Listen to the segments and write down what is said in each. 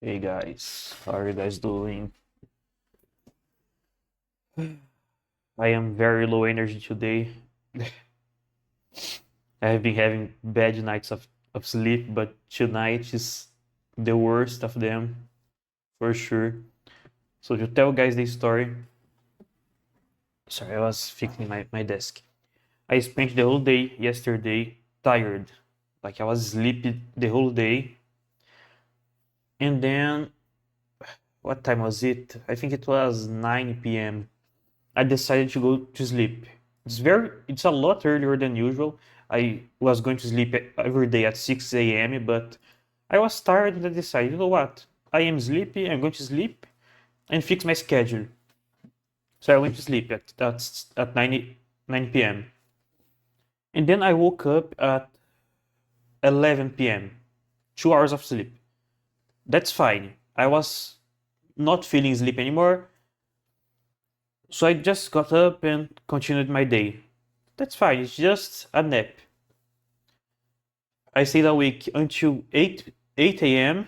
Hey guys, how are you guys doing? I am very low energy today. I have been having bad nights of sleep, but tonight is the worst of them for sure. So to tell guys the story, sorry, I was fixing my desk. I spent the whole day yesterday tired. Like I was sleepy the whole day. And then what time was it? I think it was 9 p.m. I decided to go to sleep. It's a lot earlier than usual. I was going to sleep every day at 6 a.m., but I was tired and I decided, you know what? I am sleepy, I'm going to sleep and fix my schedule. So I went to sleep at 9 p.m. And then I woke up at 11 p.m. 2 hours of sleep. That's fine. I was not feeling sleep anymore. So I just got up and continued my day. That's fine, it's just a nap. I stayed awake until 8 a.m.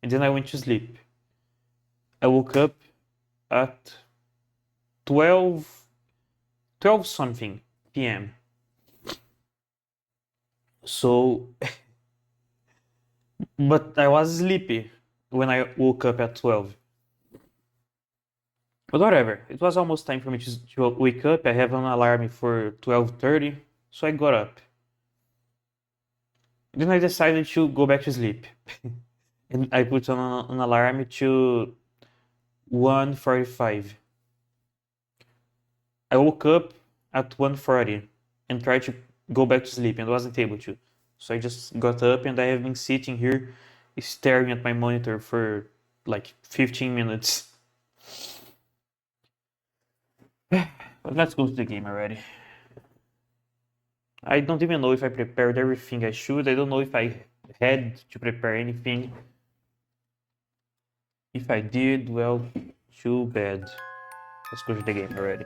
and then I went to sleep. I woke up at 12 something p.m. So, but I was sleepy when I woke up at 12. But whatever, it was almost time for me to wake up. I have an alarm for 12:30, so I got up. Then I decided to go back to sleep. And I put on an alarm to 1:45. I woke up at 1:40 and tried to go back to sleep and wasn't able to. So I just got up and I have been sitting here staring at my monitor for like 15 minutes. But let's go to the game already. I don't even know if I prepared everything I should. I don't know if I had to prepare anything. If I did, well, too bad. Let's go to the game already.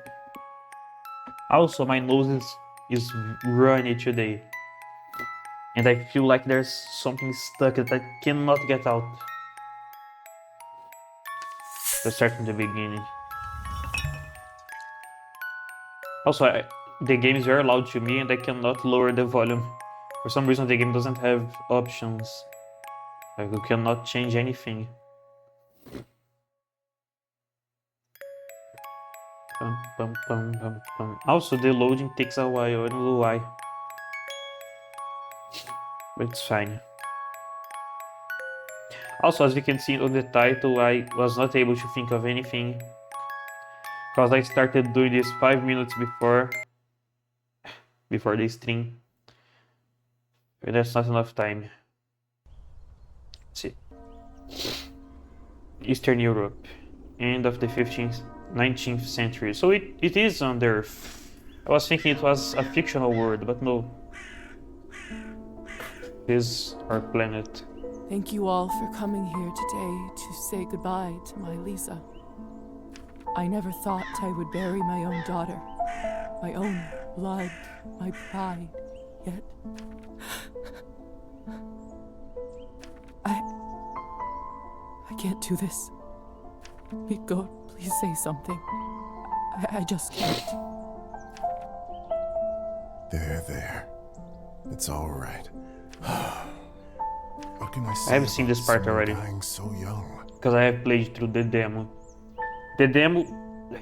Also, my nose is runny today. And I feel like there's something stuck that I cannot get out. Let's start from the beginning. Also, the game is very loud to me and I cannot lower the volume. For some reason, the game doesn't have options. Like, you cannot change anything. Pum, pum, pum, pum, pum. Also, the loading takes a while. I don't know why. But it's fine. Also, as you can see on the title, I was not able to think of anything because I started doing this 5 minutes before the stream. And that's not enough time. Let's see. Eastern Europe, end of the 15th, 19th century. So it is on Earth. I was thinking it was a fictional world, but no. It is our planet. Thank you all for coming here today to say goodbye to my Lisa. I never thought I would bury my own daughter, my own blood, my pride, yet I can't do this. God, please say something. I just can't. There. It's all right. What can I say? I have seen this part already Dying so young. because I have played through the demo. The demo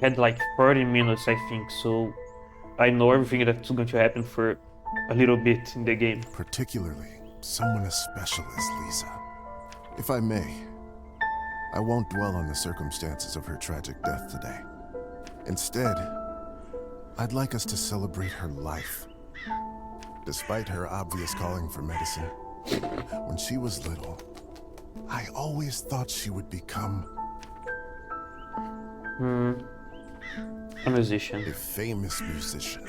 had like 40 minutes, I think, so I know everything that's going to happen for a little bit in the game. Particularly someone as special as Lisa. If I may, I won't dwell on the circumstances of her tragic death today. Instead, I'd like us to celebrate her life. Despite her obvious calling for medicine, when she was little, I always thought she would become A musician. a famous musician.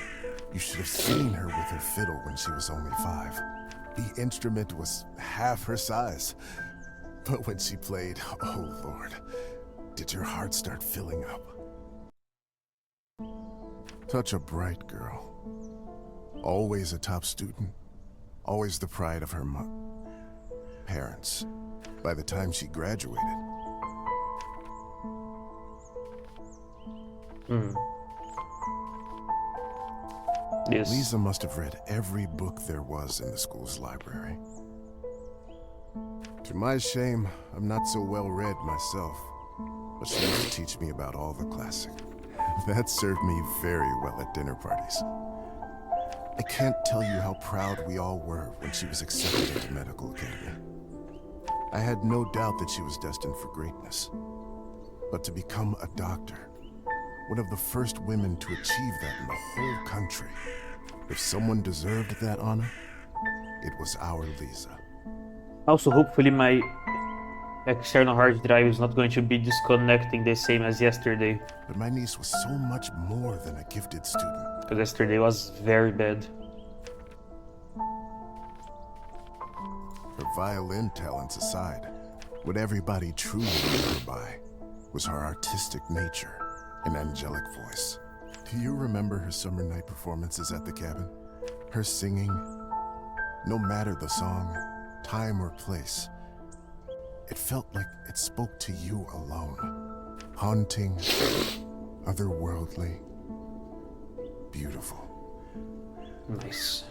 You should have seen her with her fiddle when she was only 5. The instrument was half her size. But when she played, oh Lord, did your heart start filling up? Such a bright girl. Always a top student. Always the pride of her parents. by the time she graduated. Yes. Lisa must have read every book there was in the school's library. To my shame, I'm not so well read myself, but she used to teach me about all the classics. That served me very well at dinner parties. I can't tell you how proud we all were when she was accepted into medical academy. I had no doubt that she was destined for greatness. But to become a doctor, one of the first women to achieve that in the whole country, if someone deserved that honor, it was our Lisa. Also, hopefully my external hard drive is not going to be disconnecting the same as yesterday. But my niece was so much more than a gifted student. Because yesterday was very bad. Her violin talents aside, what everybody truly knew her by was her artistic nature and angelic voice. Do you remember her summer night performances at the cabin? Her singing, no matter the song, time or place, it felt like it spoke to you alone. Haunting, otherworldly, beautiful. Nice.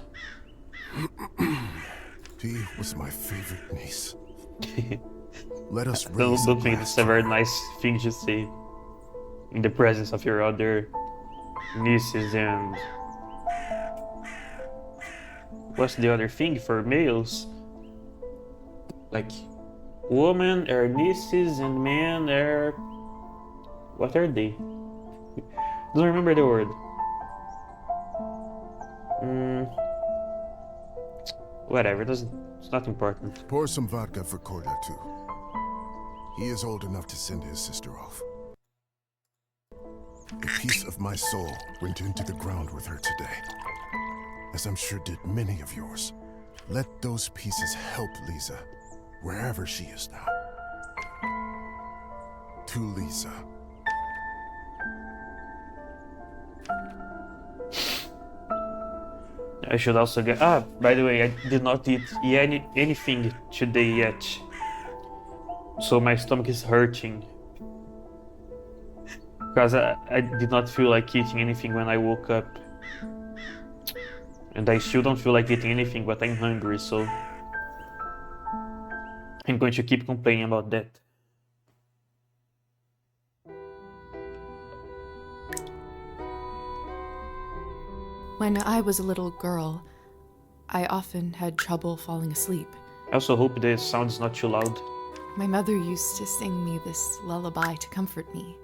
She was my favorite niece. Let us raise Don't think it's a very nice thing to say in the presence of your other nieces and... What's the other thing for males? Like, women are nieces and men are... What are they? Don't remember the word. Whatever, it's not important. Pour some vodka for Kolya, too. He is old enough to send his sister off. A piece of my soul went into the ground with her today, as I'm sure did many of yours. Let those pieces help Lisa, wherever she is now. To Lisa. I should also get... by the way, I did not eat anything today yet. So my stomach is hurting. Because I did not feel like eating anything when I woke up. And I still don't feel like eating anything, but I'm hungry, so... I'm going to keep complaining about that. When I was a little girl, I often had trouble falling asleep. I also hope the sound is not too loud. My mother used to sing me this lullaby to comfort me.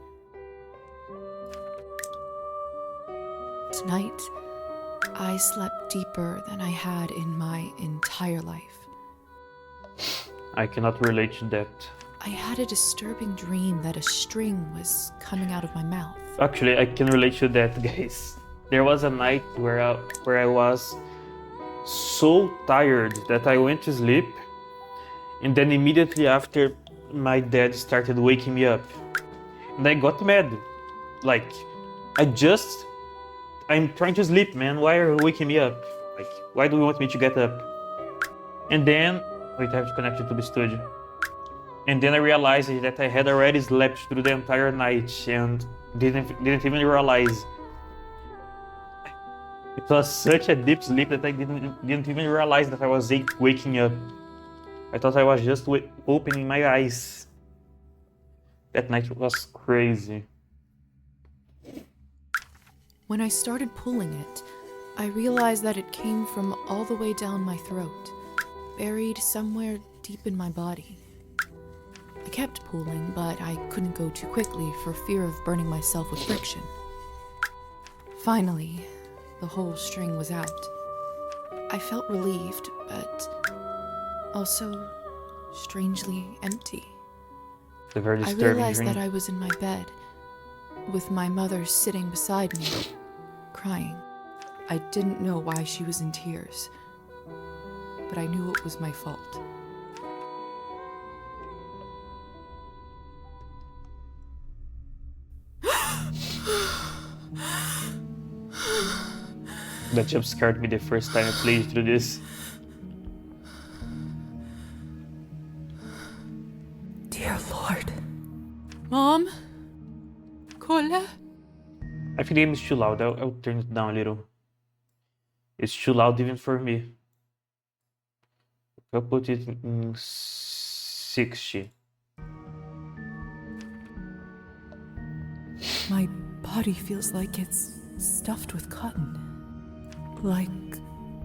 Tonight, I slept deeper than I had in my entire life. I cannot relate to that. I had a disturbing dream that a string was coming out of my mouth. Actually, I can relate to that, guys. There was a night where I was so tired that I went to sleep, and then immediately after, my dad started waking me up. And I got mad. Like, I'm trying to sleep, man. Why are you waking me up? Like, why do you want me to get up? And then, wait, I have to connect it to the studio. And then I realized that I had already slept through the entire night and didn't even realize. It was such a deep sleep that I didn't even realize that I was waking up. I thought I was just opening my eyes. That night was crazy. When I started pulling it, I realized that it came from all the way down my throat, buried somewhere deep in my body. I kept pulling, but I couldn't go too quickly for fear of burning myself with friction. Finally, the whole string was out. I felt relieved, but also strangely empty. It's a very I disturbing realized dream. that I was in my bed, with my mother sitting beside me, crying. I didn't know why she was in tears, but I knew it was my fault. That jump scared me the first time I played through this. Lord. Mom? Kola? I think the game is too loud. I'll turn it down a little. It's too loud even for me. I'll put it in 60. My body feels like it's stuffed with cotton. Like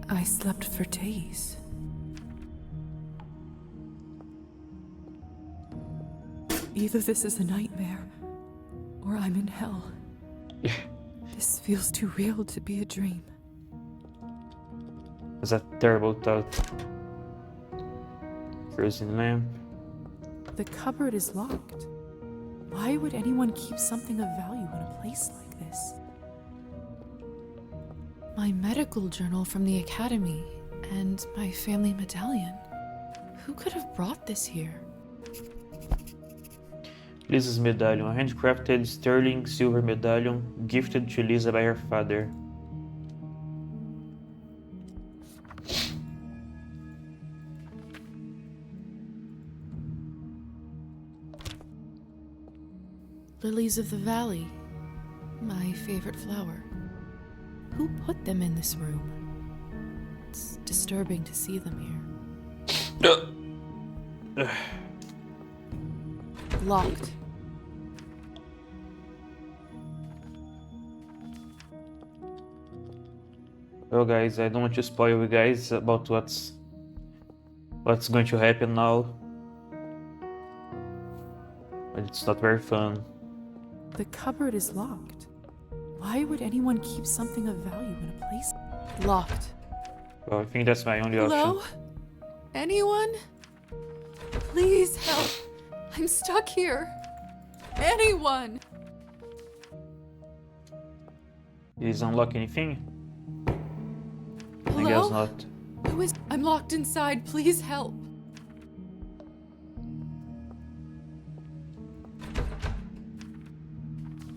I slept for days. Either this is a nightmare, or I'm in hell. This feels too real to be a dream. It's a terrible thought. Frozen lamp. The cupboard is locked. Why would anyone keep something of value in a place like this? My medical journal from the academy and my family medallion. Who could have brought this here? Lisa's medallion, a handcrafted sterling silver medallion gifted to Lisa by her father. Lilies of the valley, my favorite flower. Who put them in this room? It's disturbing to see them here. Locked. Well guys, I don't want to spoil you guys about what's going to happen now. But it's not very fun. The cupboard is locked. Why would anyone keep something of value in a place? Locked. Well, I think that's my only Hello? option. Anyone? Please help. I'm stuck here. Anyone? Is unlock anything? Hello? I guess not. Who is? I'm locked inside. Please help.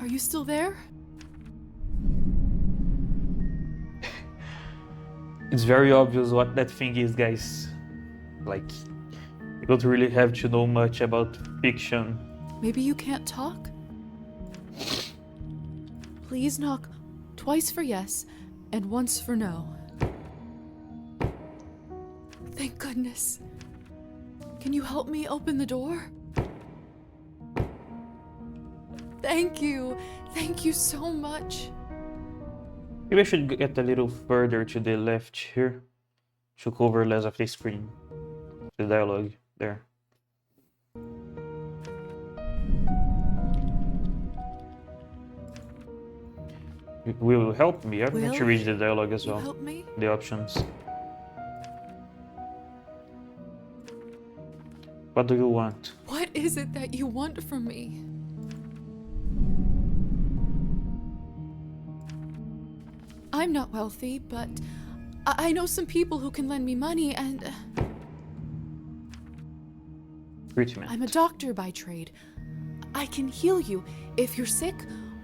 Are you still there? It's very obvious what that thing is, guys. Like, you don't really have to know much about fiction. Maybe you can't talk? Please knock twice for yes and once for no. Thank goodness. Can you help me open the door? Thank you. Thank you so much. Maybe I should get a little further to the left here to cover less of the screen. The dialogue there. Will help me. I'm going to Will read the dialogue as You well. help me? The options. What do you want? What is it that you want from me? I'm not wealthy, but I know some people who can lend me money, and Treatment. I'm a doctor by trade. I can heal you if you're sick,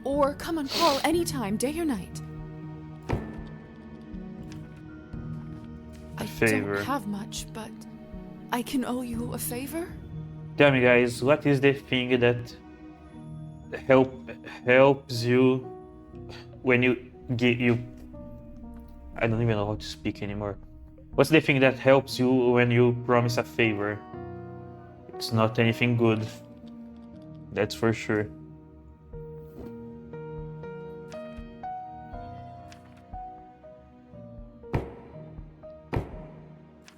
or come on call anytime, day or night. I favor. don't have much, but I can owe you a favor? Tell me, guys, what is the thing that helps you when you get you? I don't even know how to speak anymore. What's the thing that helps you when you promise a favor? It's not anything good. That's for sure.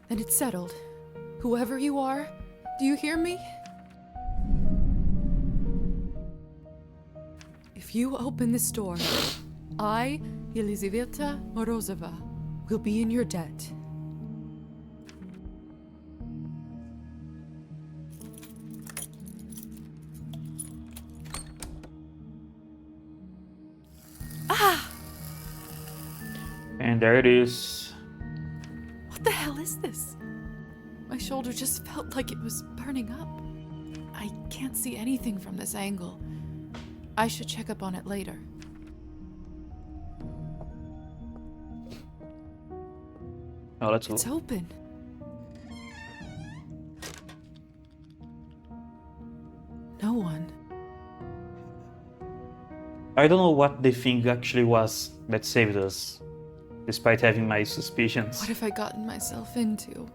Then it's settled. Whoever you are, do you hear me? If you open this door, I, Elizaveta Morozova, will be in your debt. Ah! And there it is. What the hell is this? My shoulder just felt like it was burning up. I can't see anything from this angle. I should check up on it later. Oh, let's It's go. open. No one. I don't know what the thing actually was that saved us, despite having my suspicions. What have I gotten myself into?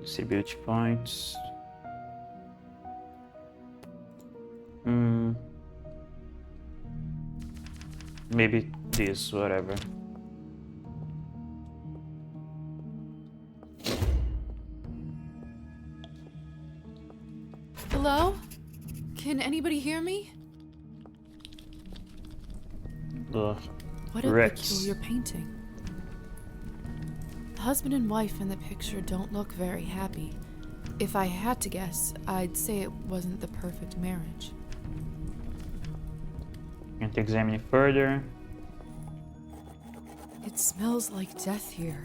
See beauty points. Maybe this, whatever. Hello? Can anybody hear me? Ugh. What a Rex. peculiar painting. The husband and wife in the picture don't look very happy. If I had to guess, I'd say it wasn't the perfect marriage. Can't examine it further. It smells like death here.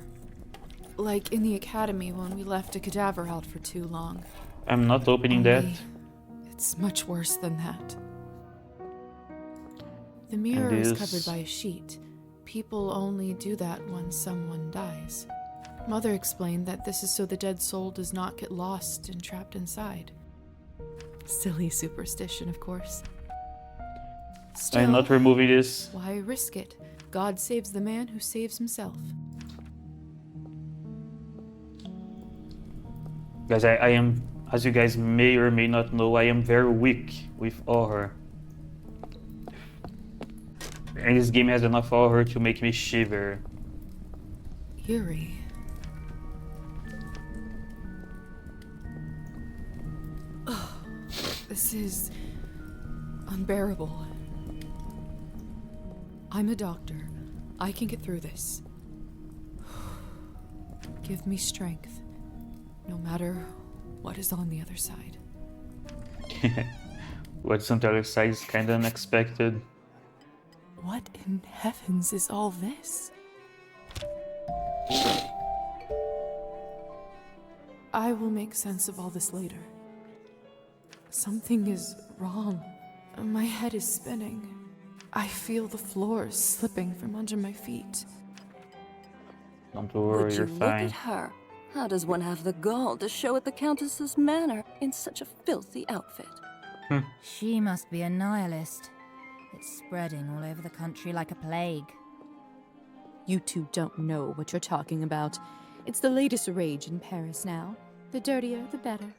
Like in the academy when we left a cadaver out for too long. I'm not opening Only that. it's much worse than that. The mirror is covered by a sheet. People only do that when someone dies. Mother explained that this is so the dead soul does not get lost and trapped inside. Silly superstition, of course. Still, I'm not removing this. why risk it? God saves the man who saves himself. Guys, I am, as you guys may or may not know, I am very weak with horror. And this game has enough horror to make me shiver. Eerie. Ugh, this is unbearable. I'm a doctor. I can get through this. Give me strength, no matter what is on the other side. What's on the other side is kinda unexpected. What in heavens is all this? I will make sense of all this later. Something is wrong. My head is spinning. I feel the floor slipping from under my feet. Don't worry, Would you you're look fine. at her? How does one have the gall to show at the Countess's manor in such a filthy outfit? She must be a nihilist. It's spreading all over the country like a plague. You two don't know what you're talking about. It's the latest rage in Paris now. The dirtier, the better.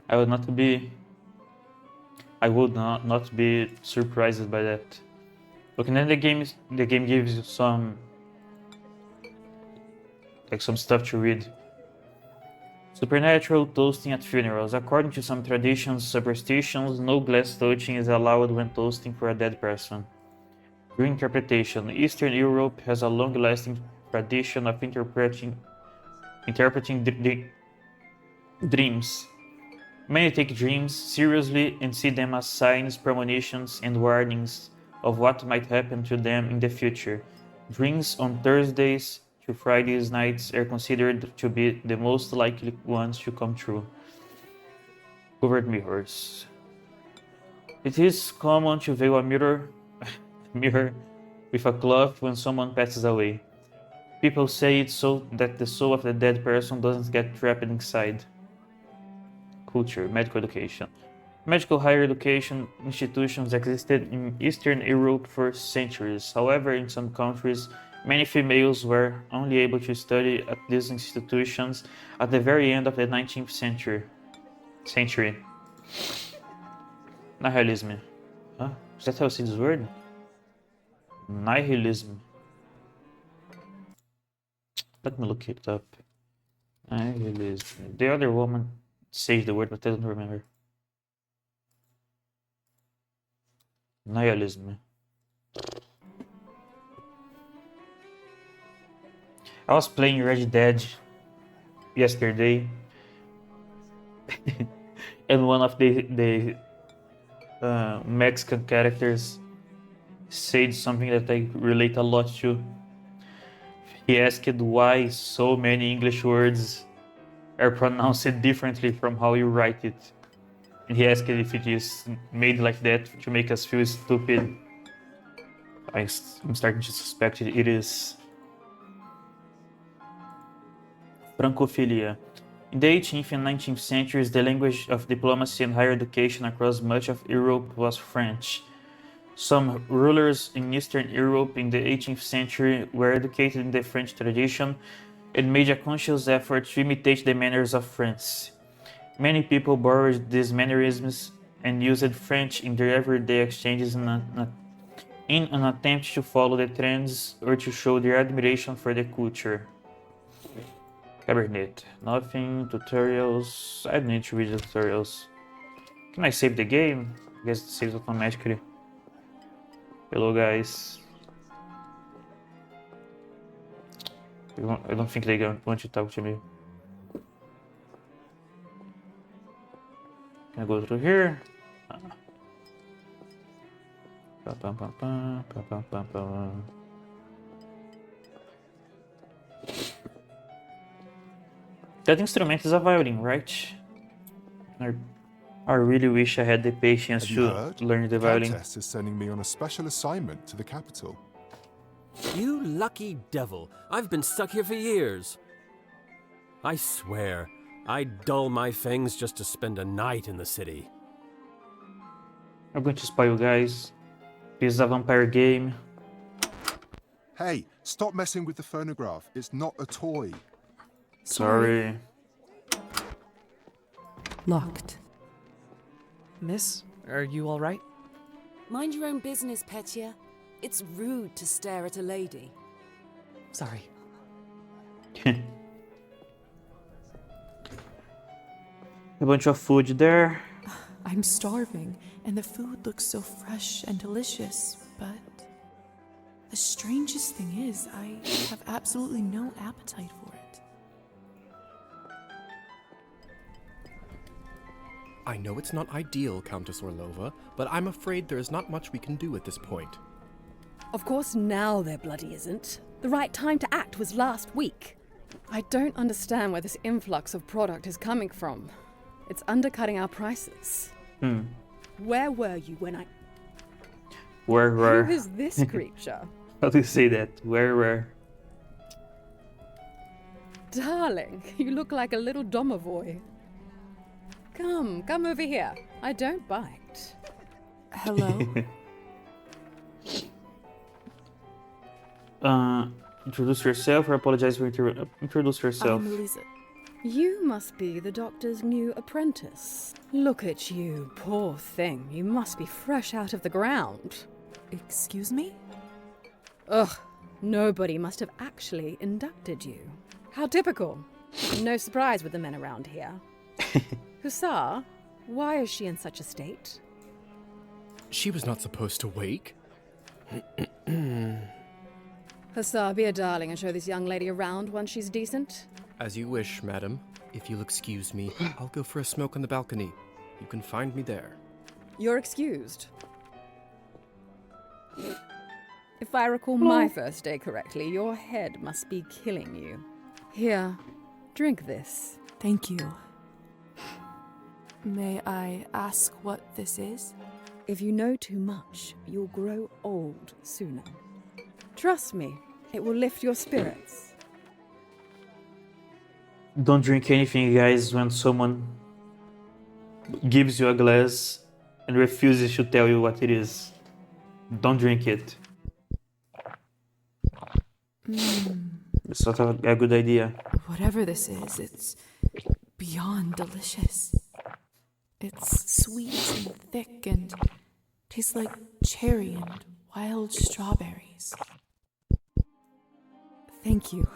I would not be surprised by that. Look, and then the game gives you some stuff to read. Supernatural toasting at funerals. According to some traditions, superstitions, no glass touching is allowed when toasting for a dead person. Dream interpretation. Eastern Europe has a long-lasting tradition of interpreting dreams. Many take dreams seriously and see them as signs, premonitions, and warnings of what might happen to them in the future. Dreams on Thursdays to Fridays nights are considered to be the most likely ones to come true. Covered mirrors. It is common to veil a mirror with a cloth when someone passes away. People say it's so that the soul of the dead person doesn't get trapped inside. Culture, medical education. Medical higher education institutions existed in Eastern Europe for centuries. However, in some countries, many females were only able to study at these institutions at the very end of the 19th century. Nihilism. Huh? Is that how you say this word? Nihilism. Let me look it up. Nihilism. The other woman says the word, but I don't remember. Nihilism. I was playing Red Dead yesterday, and one of the Mexican characters said something that I relate a lot to. He asked why so many English words are pronounced differently from how you write it. And he asked if it is made like that to make us feel stupid. I'm starting to suspect it is. Francophilia. In the 18th and 19th centuries, the language of diplomacy and higher education across much of Europe was French. Some rulers in Eastern Europe in the 18th century were educated in the French tradition and made a conscious effort to imitate the manners of France. Many people borrowed these mannerisms and used French in their everyday exchanges in an attempt to follow the trends or to show their admiration for the culture. Cabernet. Nothing. Tutorials. I don't need to read the tutorials. Can I save the game? I guess it saves automatically. Hello, guys. I don't think they want to talk to me. Can I go through here? That instrument is a violin, right? I really wish I had the patience Have you to heard? learn the violin. Countess is sending me on a special assignment to the capital. You lucky devil. I've been stuck here for years. I swear, I'd dull my fangs just to spend a night in the city. I'm going to spoil you guys. This is a vampire game. Hey, stop messing with the phonograph. It's not a toy. Sorry. Locked. Miss, are you all right? Mind your own business, Petya. It's rude to stare at a lady. Sorry. A bunch of food there. I'm starving, and the food looks so fresh and delicious, but the strangest thing is, I have absolutely no appetite for it. I know it's not ideal, Countess Orlova, but I'm afraid there is not much we can do at this point. Of course now there bloody isn't. The right time to act was last week. I don't understand where this influx of product is coming from. It's undercutting our prices. Where were you when I... Where? Who is this creature? How do you say that? Where? Darling, you look like a little domovoi. Come over here. I don't bite. Hello? Introduce yourself or apologize for introduce yourself. I'm Lisa. You must be the doctor's new apprentice. Look at you, poor thing. You must be fresh out of the ground. Excuse me? Ugh, nobody must have actually inducted you. How typical. No surprise with the men around here. Hussar, why is she in such a state? She was not supposed to wake. Hussar, be a darling and show this young lady around once she's decent. As you wish, madam. If you'll excuse me, I'll go for a smoke on the balcony. You can find me there. You're excused. If I recall my first day correctly, your head must be killing you. Here, drink this. Thank you. May I ask what this is? If you know too much, you'll grow old sooner. Trust me, it will lift your spirits. Don't drink anything, guys, when someone gives you a glass and refuses to tell you what it is. Don't drink it. It's not a good idea. Whatever this is, it's beyond delicious. It's sweet and thick and tastes like cherry and wild strawberries. Thank you.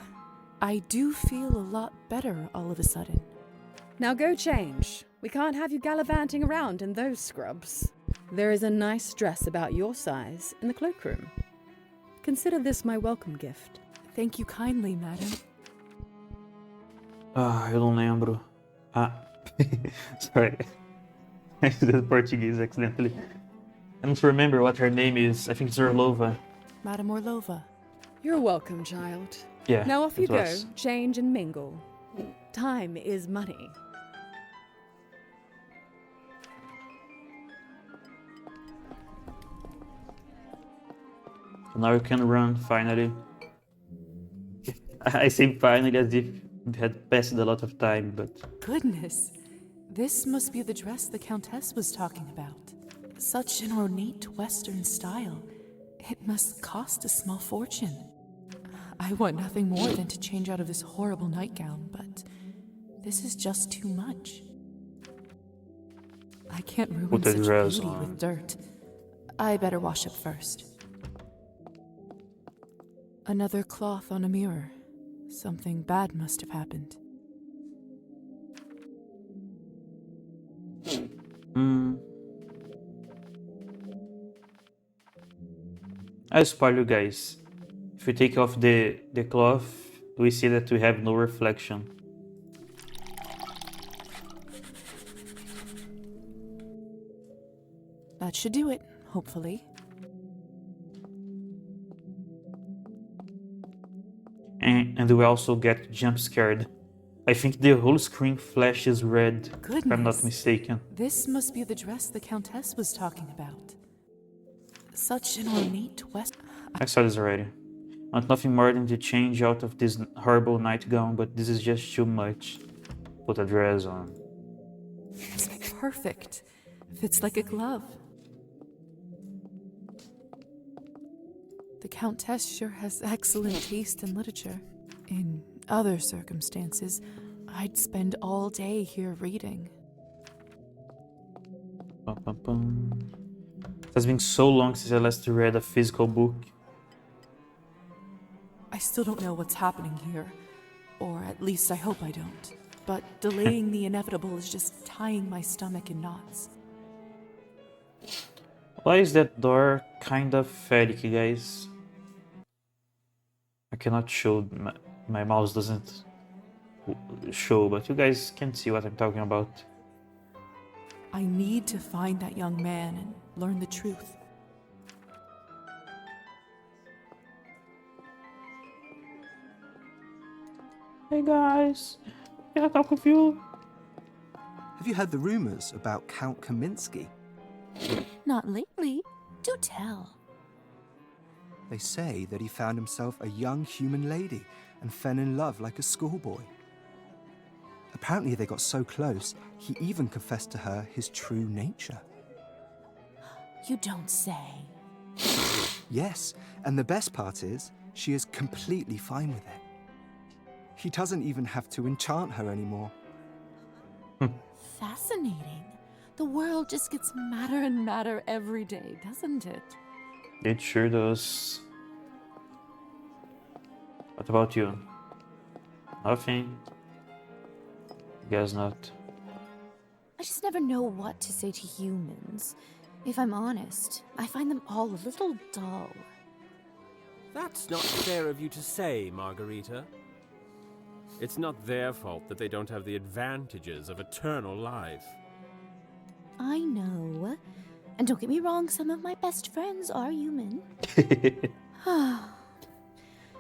I do feel a lot better all of a sudden. Now go change. We can't have you gallivanting around in those scrubs. There is a nice dress about your size in the cloakroom. Consider this my welcome gift. Thank you kindly, madam. Eu não lembro. Sorry. I did Portuguese accidentally. I don't remember what her name is. I think it's Orlova. Madam Orlova. You're welcome, child. Yeah. Now off you it go, was. change and mingle. Time is money. So now you can run finally. I say finally as if They had passed a lot of time, but Goodness, this must be the dress the Countess was talking about. Such an ornate Western style. It must cost a small fortune. I want nothing more than to change out of this horrible nightgown, but this is just too much. I can't ruin put a such dress beauty on. with dirt. I better wash up first. Another cloth on a mirror. Something bad must have happened. I spoil you guys. If we take off the cloth, we see that we have no reflection. That should do it, hopefully. And we also get jump scared. I think the whole screen flashes red, if I'm not Goodness. mistaken. This must be the dress the Countess was talking about. Such an ornate West. I saw this already. I want nothing more than to change out of this horrible nightgown, but this is just too much. Put a dress on. Perfect. Fits like a glove. The Countess sure has excellent taste in literature. In other circumstances, I'd spend all day here reading. Bum, bum, bum. It has been so long since I last read a physical book. I still don't know what's happening here, or at least I hope I don't. But delaying the inevitable is just tying my stomach in knots. Why is that door kind of phallic, guys? I cannot show, my mouse doesn't show, but you guys can see what I'm talking about. I need to find that young man and learn the truth. Hey guys, can I talk with you? Have you heard the rumors about Count Kaminsky? Not lately. Do tell. They say that he found himself a young human lady and fell in love like a schoolboy. Apparently they got so close, he even confessed to her his true nature. You don't say. Yes, and the best part is, she is completely fine with it. He doesn't even have to enchant her anymore. Fascinating. The world just gets madder and madder every day, doesn't it? It sure does. What about you? Nothing? Guess not. I just never know what to say to humans. If I'm honest, I find them all a little dull. That's not fair of you to say, Margarita. It's not their fault that they don't have the advantages of eternal life. I know. And don't get me wrong, some of my best friends are human.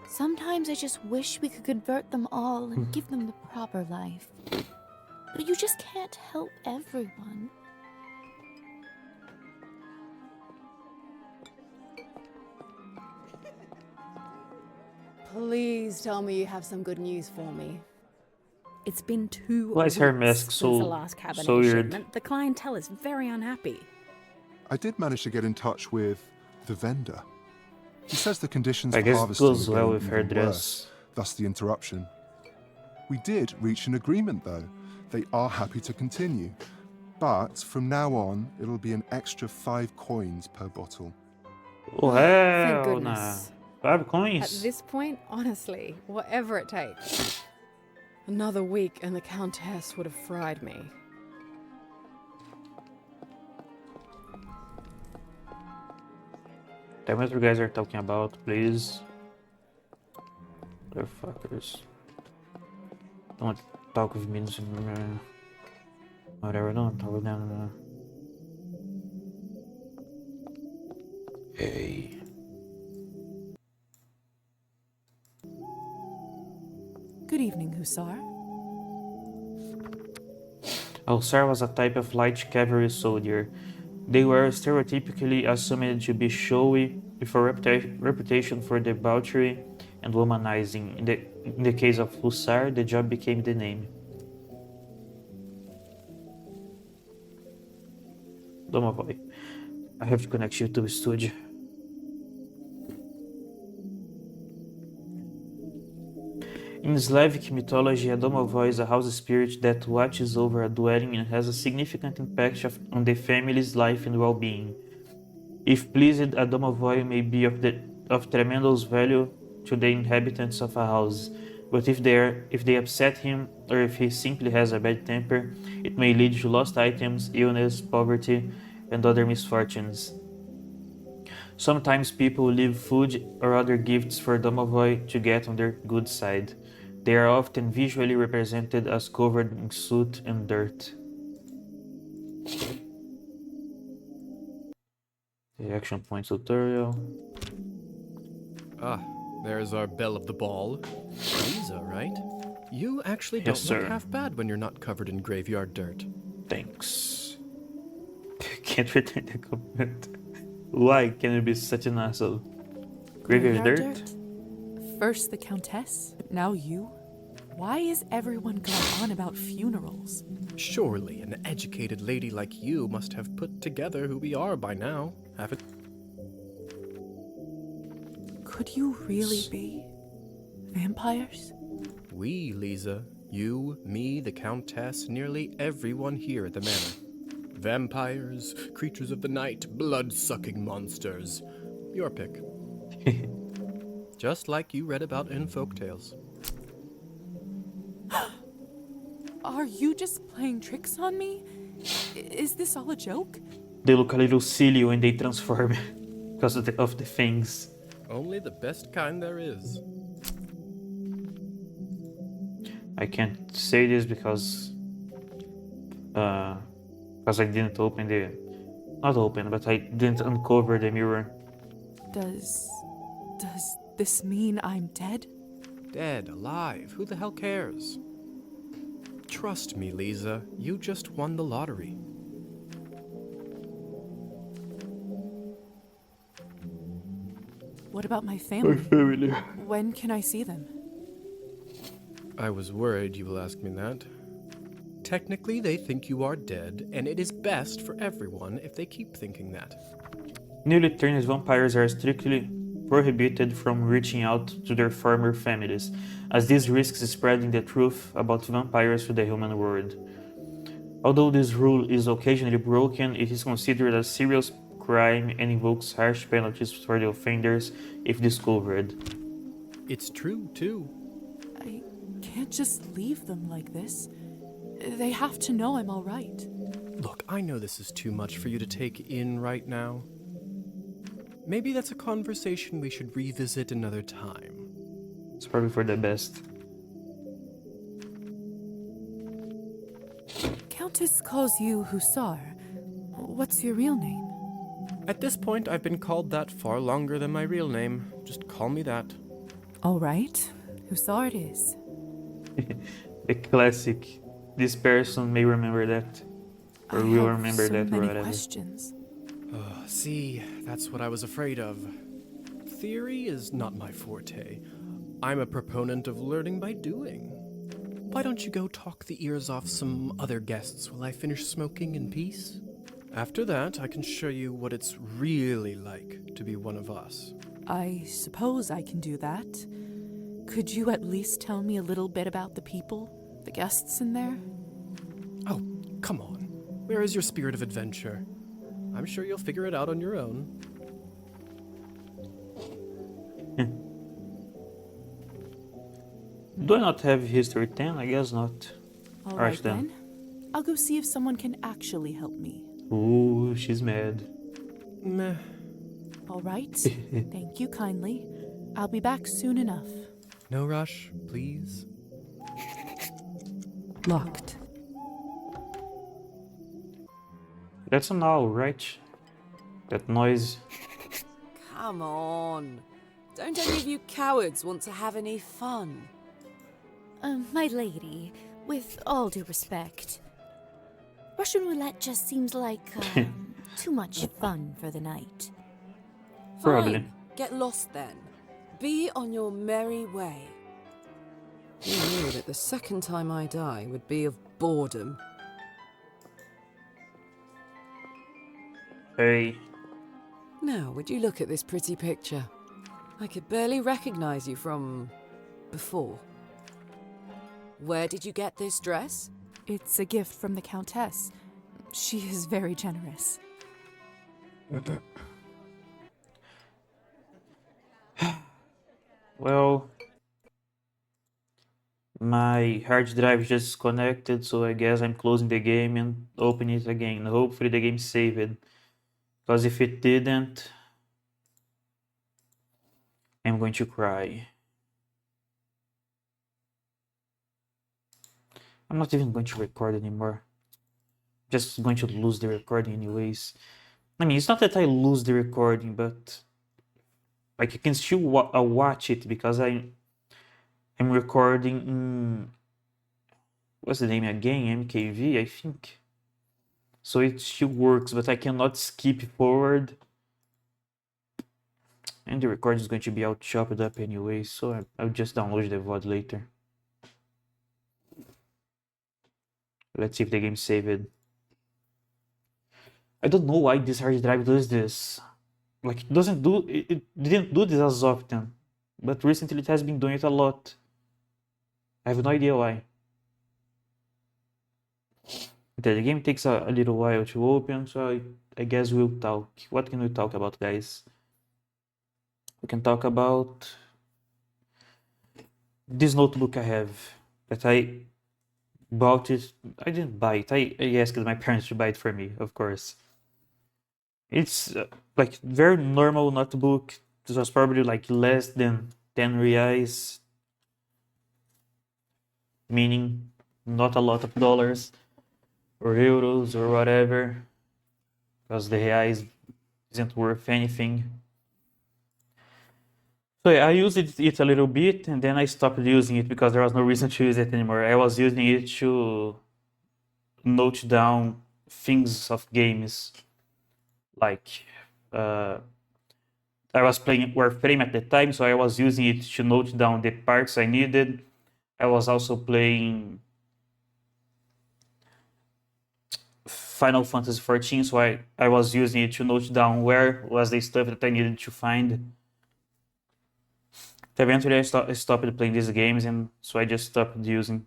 Sometimes I just wish we could convert them all and give them the proper life. But you just can't help everyone. Please tell me you have some good news for me. It's been 2 Why is weeks her mask since the so last Cabernet weird? shipment. The clientele is very unhappy. I did manage to get in touch with the vendor. He says the conditions I for guess it harvesting goes are well getting with her even dress. worse, thus the interruption. We did reach an agreement though. They are happy to continue. But from now on, it'll be an extra 5 coins per bottle. Oh Thank hell goodness. nah. 5 At coins? this point, honestly, whatever it takes. Another week and the Countess would have fried me. Tell me what you guys are talking about, please. Motherfuckers. Don't talk with me. Whatever, don't talk with them. Hey. Good evening, Hussar. Hussar was a type of light cavalry soldier. They were stereotypically assumed to be showy, with a reputation for debauchery and womanizing. In the case of Hussar, the job became the name. Domovoy. I have to connect you to the studio. In Slavic mythology, a domovoi is a house spirit that watches over a dwelling and has a significant impact on the family's life and well-being. If pleased, a domovoi may be of tremendous value to the inhabitants of a house, but if they upset him or if he simply has a bad temper, it may lead to lost items, illness, poverty, and other misfortunes. Sometimes people leave food or other gifts for domovoi to get on their good side. They are often visually represented as covered in soot and dirt. The action points tutorial. Ah, there's our belle of the ball. Lisa, right? You actually Yes, don't look sir. half bad when you're not covered in graveyard dirt. Thanks. Can't return the compliment. Why can you be such an asshole? Graveyard dirt? First the Countess, now you? Why is everyone going on about funerals? Surely an educated lady like you must have put together who we are by now, haven't? Could you really be vampires? We, Lisa. You, me, the Countess, nearly everyone here at the manor. Vampires, creatures of the night, blood-sucking monsters. Your pick. Just like you read about in folktales. Are you just playing tricks on me? Is this all a joke? They look a little silly when they transform because of the things. Only the best kind there is. I can't say this because I didn't open but I didn't uncover the mirror. Does this mean I'm dead? Dead, alive, who the hell cares? Trust me, Lisa, you just won the lottery. What about my family? My family. When can I see them? I was worried you will ask me that. Technically, they think you are dead, and it is best for everyone if they keep thinking that. Newly turned vampires are strictly prohibited from reaching out to their former families, as this risks spreading the truth about vampires to the human world. Although this rule is occasionally broken, it is considered a serious crime and invokes harsh penalties for the offenders if discovered. It's true, too. I can't just leave them like this. They have to know I'm all right. Look, I know this is too much for you to take in right now. Maybe that's a conversation we should revisit another time. It's probably for the best. Countess calls you Hussar. What's your real name? At this point, I've been called that far longer than my real name. Just call me that. All right. Hussar it is. The classic. This person may remember that. Or will remember so that or many whatever. Questions. See, that's what I was afraid of. Theory is not my forte. I'm a proponent of learning by doing. Why don't you go talk the ears off some other guests while I finish smoking in peace? After that, I can show you what it's really like to be one of us. I suppose I can do that. Could you at least tell me a little bit about the people, the guests in there? Oh, come on. Where is your spirit of adventure? I'm sure you'll figure it out on your own. Do I not have History 10? I guess not. All Alright right then. I'll go see if someone can actually help me. Ooh, she's mad. Meh. All right. Thank you kindly. I'll be back soon enough. No rush, please. Locked. That's an owl, right? That noise. Come on. Don't any of you cowards want to have any fun? My lady, with all due respect, Russian roulette just seems like too much fun for the night. Probably. Fine. Get lost then. Be on your merry way. Who knew that the second time I die would be of boredom? Hey. Now, would you look at this pretty picture? I could barely recognize you from before. Where did you get this dress? It's a gift from the Countess. She is very generous. Well, my hard drive just connected, so I guess I'm closing the game and opening it again. Hopefully the game saved. Because if it didn't, I'm going to cry. I'm not even going to record anymore. Just going to lose the recording anyways. I mean, it's not that I lose the recording, but like you can still watch it because I'm recording in, what's the name again? MKV, I think. So it still works, but I cannot skip forward. And the recording is going to be all chopped up anyway, so I'll just download the VOD later. Let's see if the game saved. I don't know why this hard drive does this. Like it didn't do this as often, but recently it has been doing it a lot. I have no idea why. The game takes a little while to open, so I guess we'll talk. What can we talk about, guys? We can talk about this notebook I have that I bought it. I didn't buy it. I asked my parents to buy it for me, of course. It's like very normal notebook. This was probably like less than 10 reais, meaning not a lot of dollars or euros or whatever, because the reais isn't worth anything. So yeah, I used it a little bit and then I stopped using it because there was no reason to use it anymore. I was using it to note down things of games. Like I was playing Warframe at the time, so I was using it to note down the parts I needed. I was also playing Final Fantasy XIV, so I was using it to note down where was the stuff that I needed to find. Eventually I stopped playing these games, and so I just stopped using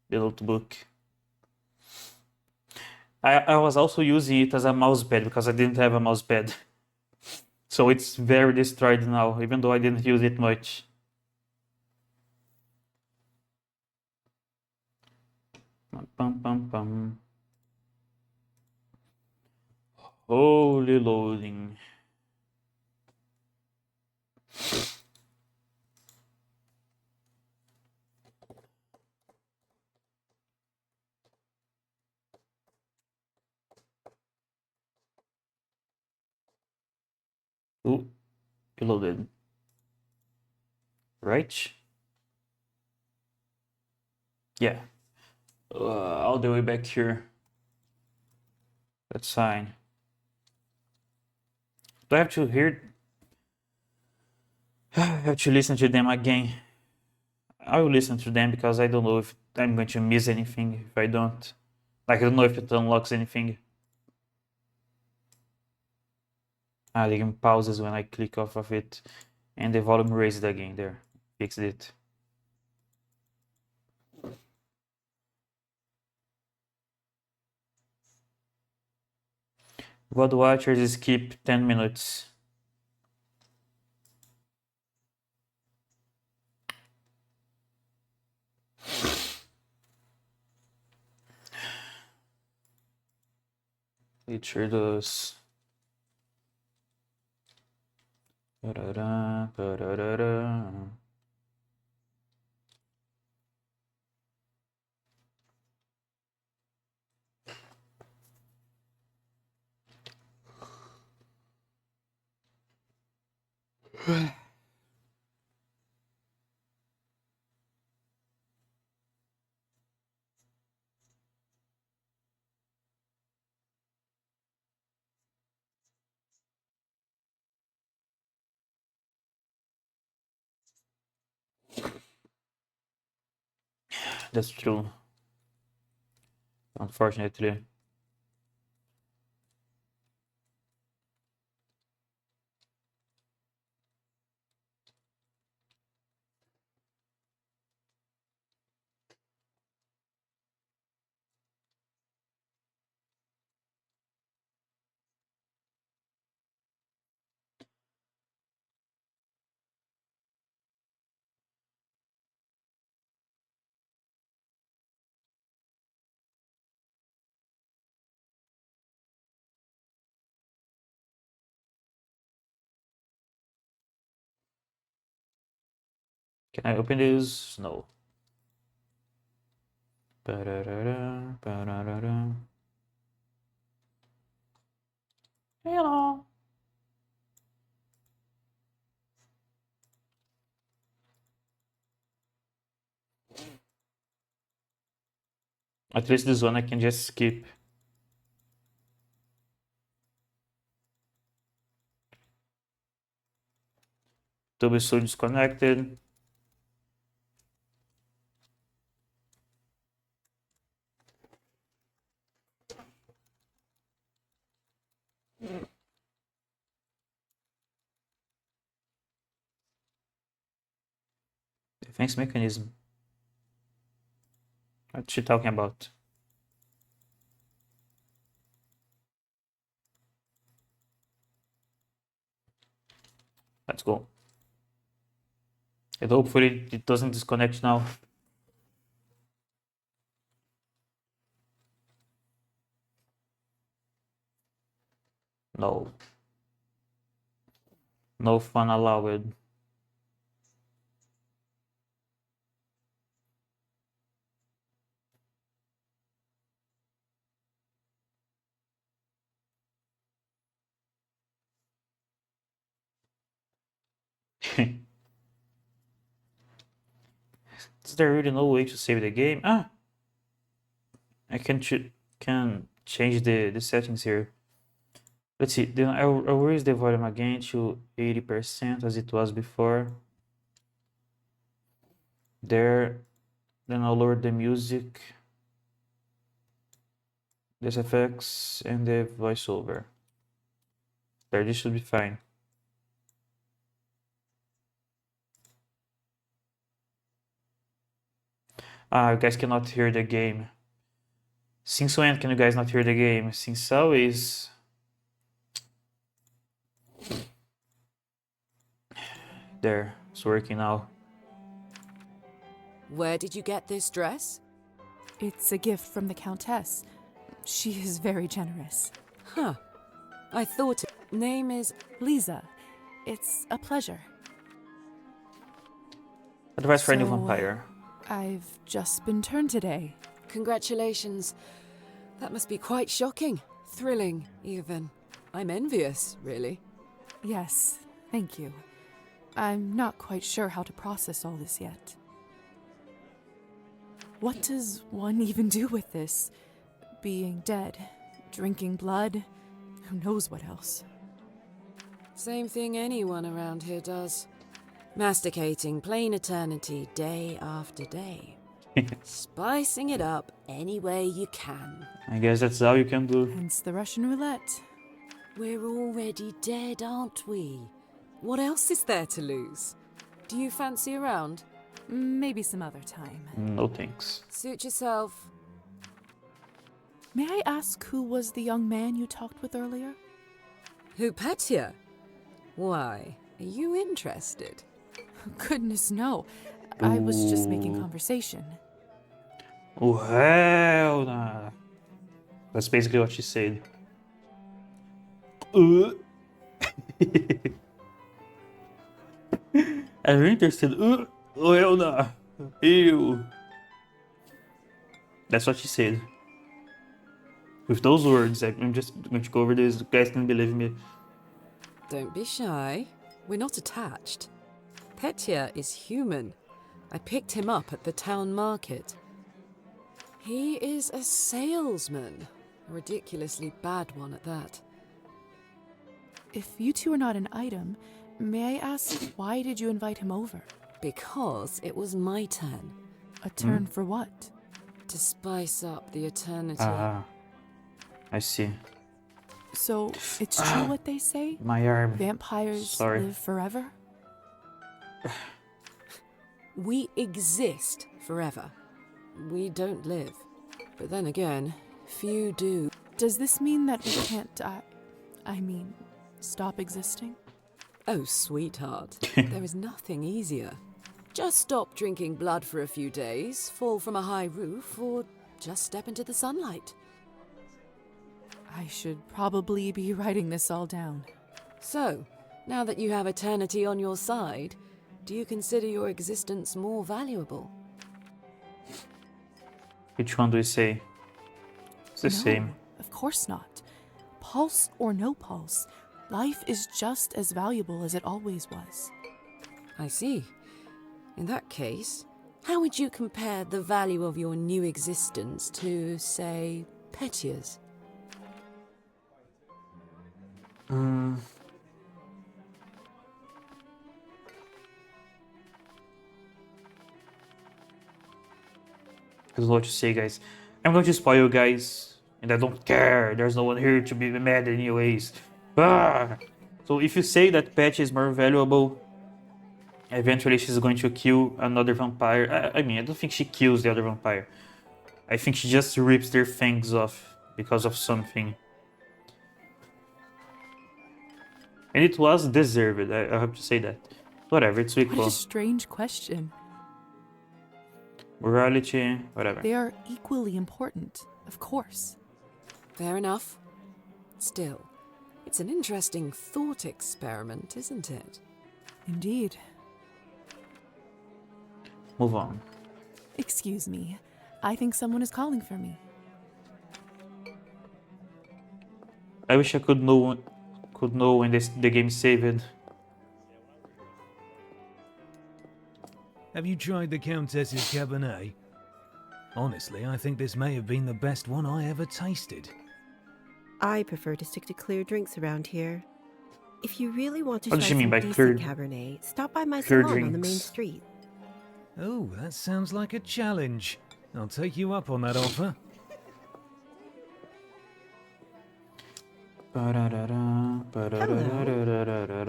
the notebook. I was also using it as a mousepad because I didn't have a mousepad. So it's very destroyed now, even though I didn't use it much. Pum, pum, pum. Holy loading. Ooh, it loaded. Right? Yeah. All the way back here. That's fine. Do I have to hear? I have to listen to them again. I will listen to them because I don't know if I'm going to miss anything if I don't. Like, I don't know if it unlocks anything. The game pauses when I click off of it. And the volume raised again there. Fixed it. God Watchers skip 10 minutes. It sure does. Ba-da-da, ba-da-da-da. That's true. Unfortunately. Can I open this? No. Ba-da-da-da, ba-da-da-da. Hello. At least this one I can just skip. Tube is so disconnected. Defense mechanism. What's she talking about? Let's go. And hopefully it doesn't disconnect now. No. No fun allowed. Is there really no way to save the game? Ah! I can change the settings here. Let's see. Then I'll raise the volume again to 80% as it was before. There. Then I'll lower the music, this effects, and the voiceover. There, this should be fine. Ah, you guys cannot hear the game. Since when can you guys not hear the game? Since always. There, it's working now. Where did you get this dress? It's a gift from the Countess. She is very generous. Huh. I thought it. Name is Lisa. It's a pleasure. Advice for a new So, vampire. I've just been turned today. Congratulations. That must be quite shocking. Thrilling, even. I'm envious, really. Yes, thank you. I'm not quite sure how to process all this yet. What does one even do with this? Being dead, drinking blood, who knows what else? Same thing anyone around here does. Masticating plain eternity day after day. Spicing it up any way you can. I guess that's all you can do. Hence the Russian roulette. We're already dead, aren't we? What else is there to lose? Do you fancy a round? Maybe some other time. No thanks. Suit yourself. May I ask who was the young man you talked with earlier? Who, Petya? Why, are you interested? Goodness, no. I was just making Ooh. conversation. Oh, hell nah. That's basically what she said. I'm interested. Oh, hell nah. Ew. That's what she said. With those words, I'm just going to go over this. You guys can believe me. Don't be shy. We're not attached. Petya is human. I picked him up at the town market. He is a salesman. A ridiculously bad one at that. If you two are not an item, may I ask why did you invite him over? Because it was my turn. A turn for what? To spice up the eternity. Ah, I see. So, it's true what they say? My arm. Vampires Sorry. live forever? We exist forever. We don't live. But then again, few do. Does this mean that we can't die? I mean, stop existing? Oh, sweetheart, there is nothing easier. Just stop drinking blood for a few days, fall from a high roof, or just step into the sunlight. I should probably be writing this all down. So, now that you have eternity on your side, do you consider your existence more valuable? Which one do we say? It's the No, same. Of course not. Pulse or no pulse, life is just as valuable as it always was. I see. In that case, how would you compare the value of your new existence to, say, Petya's? I don't know what to say, guys. I'm going to spoil you guys, and I don't care. There's no one here to be mad anyways. Ah! So if you say that Petya is more valuable, eventually she's going to kill another vampire. I mean, I don't think she kills the other vampire. I think she just rips their fangs off because of something. And it was deserved, I have to say that. Whatever, it's What equal. a strange question. Morality, whatever. They are equally important, of course. Fair enough. Still, it's an interesting thought experiment, isn't it? Indeed. Move on. Excuse me. I think someone is calling for me. I wish I could know when the game saved. Have you tried the Countess's Cabernet? Honestly, I think this may have been the best one I ever tasted. I prefer to stick to clear drinks around here. If you really want to What try does she mean some by decent clear- Cabernet, stop by my clear salon on the main drinks? street. Oh, that sounds like a challenge. I'll take you up on that offer. Hello.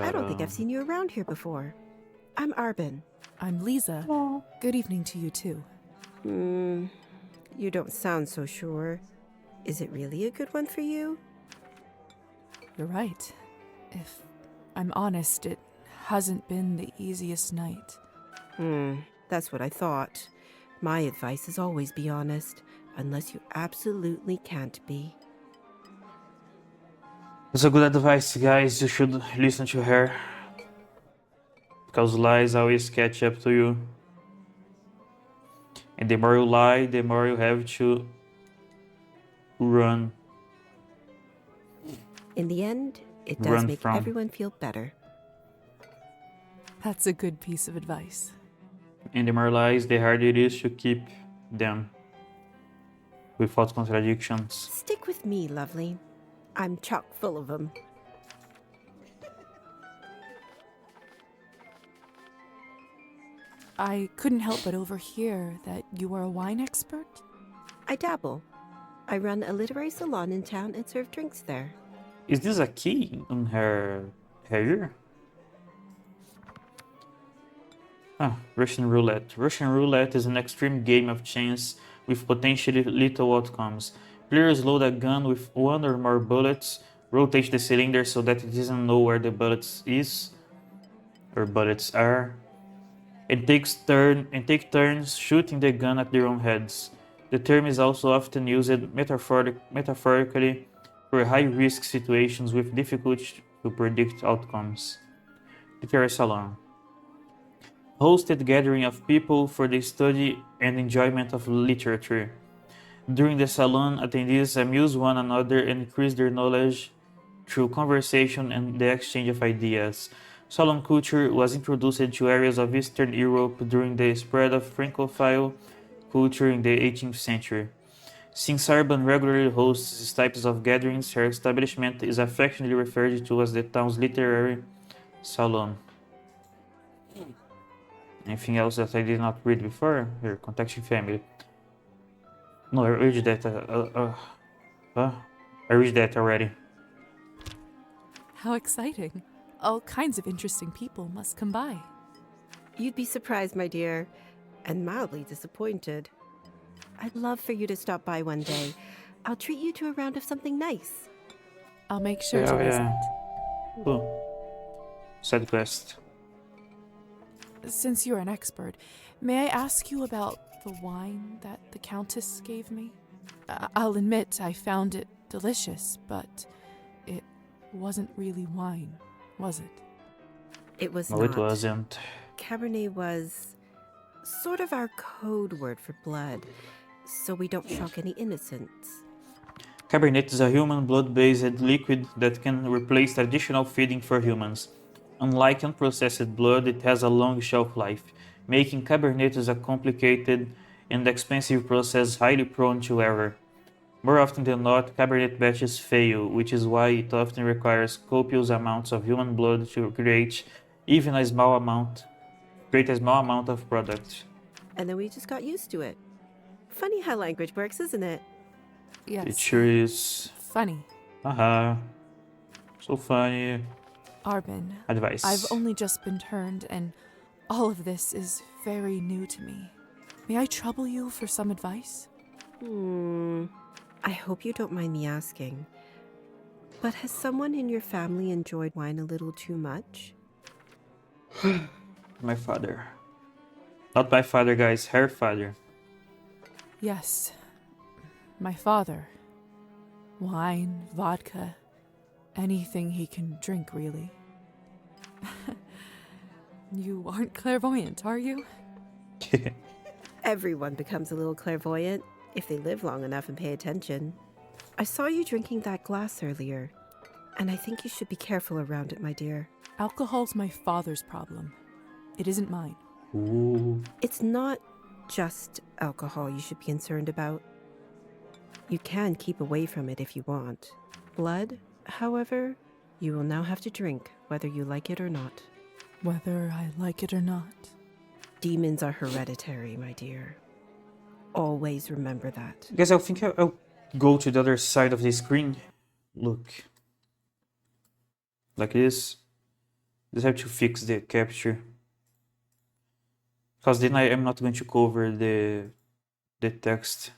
I don't think I've seen you around here before. I'm Arbin. I'm Lisa. Good evening to you too. You don't sound so sure. Is it really a good one for you? You're right. If I'm honest, it hasn't been the easiest night. That's what I thought. My advice is always be honest, unless you absolutely can't be. It's a good advice, guys. You should listen to her. Because lies always catch up to you. And the more you lie, the more you have to run. In the end, it does Run make from. everyone feel better. That's a good piece of advice. And the more lies, the harder it is to keep them without contradictions. Stick with me, lovely. I'm chock full of them. I couldn't help but overhear that you are a wine expert? I dabble. I run a literary salon in town and serve drinks there. Is this a key on her hair? Russian roulette. Russian roulette is an extreme game of chance with potentially lethal outcomes. Players load a gun with one or more bullets, rotate the cylinder so that it doesn't know where the bullets are, and take turns shooting the gun at their own heads. The term is also often used metaphorically for high-risk situations with difficulty to predict outcomes. Literary salon. Hosted gathering of people for the study and enjoyment of literature. During the salon, attendees amuse one another and increase their knowledge through conversation and the exchange of ideas. Salon culture was introduced to areas of Eastern Europe during the spread of Francophile culture in the 18th century. Since Urban regularly hosts these types of gatherings, her establishment is affectionately referred to as the town's literary salon. Anything else that I did not read before? Here, contacting family. No, I read that. I read that already. How exciting. All kinds of interesting people must come by. You'd be surprised, my dear, and mildly disappointed. I'd love for you to stop by one day. I'll treat you to a round of something nice. I'll make sure to visit. Cool. Side quest. Since you're an expert, may I ask you about the wine that the Countess gave me? I'll admit I found it delicious, but it wasn't really wine, was it? It was No, not. it wasn't. Cabernet was sort of our code word for blood, so we don't shock any innocents. Cabernet is a human blood-based liquid that can replace traditional feeding for humans. Unlike unprocessed blood, it has a long shelf life, making Cabernet a complicated and expensive process highly prone to error. More often than not, Cabernet batches fail, which is why it often requires copious amounts of human blood to create a small amount of product. And then we just got used to it. Funny how language works, isn't it? Yes. It sure is. Funny. Haha. So funny. Arbin. Advice. I've only just been turned, and all of this is very new to me. May I trouble you for some advice? I hope you don't mind me asking, but has someone in your family enjoyed wine a little too much? My father. Not my father, guys. Her father. Yes. My father. Wine, vodka, anything he can drink, really. You aren't clairvoyant, are you? Everyone becomes a little clairvoyant if they live long enough and pay attention. I saw you drinking that glass earlier, and I think you should be careful around it, my dear. Alcohol's my father's problem. It isn't mine. Ooh. It's not just alcohol you should be concerned about. You can keep away from it if you want. Blood, however, you will now have to drink, whether you like it or not. Whether I like it or not. Demons are hereditary, my dear. Always remember that. Guys, I think I'll go to the other side of the screen. Look. Like this. Just have to fix the capture. Because then I am not going to cover the text.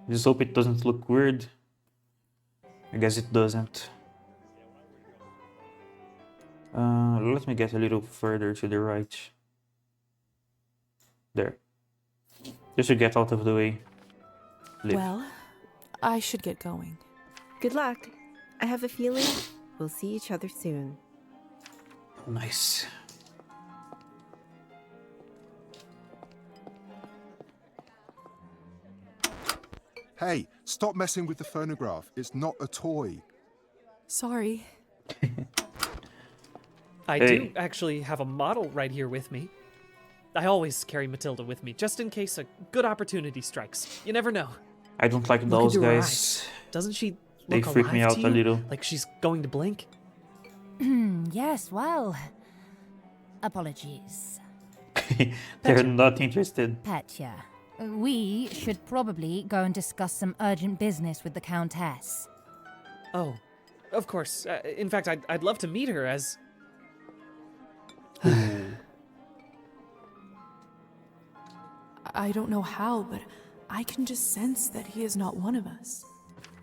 Just hope it doesn't look weird. I guess it doesn't. Let me get a little further to the right. There. Just to get out of the way. Live. Well, I should get going. Good luck. I have a feeling we'll see each other soon. Nice. Hey, stop messing with the phonograph. It's not a toy. Sorry. I do actually have a model right here with me. I always carry Matilda with me, just in case a good opportunity strikes. You never know. I don't like Look those into her guys. eyes. Doesn't she They look freak me alive out to a you? little. Like she's going to blink? Yes, well, apologies. They're not interested. Petya, we should probably go and discuss some urgent business with the Countess. Oh, of course. In fact, I'd love to meet her as... I don't know how, but I can just sense that he is not one of us.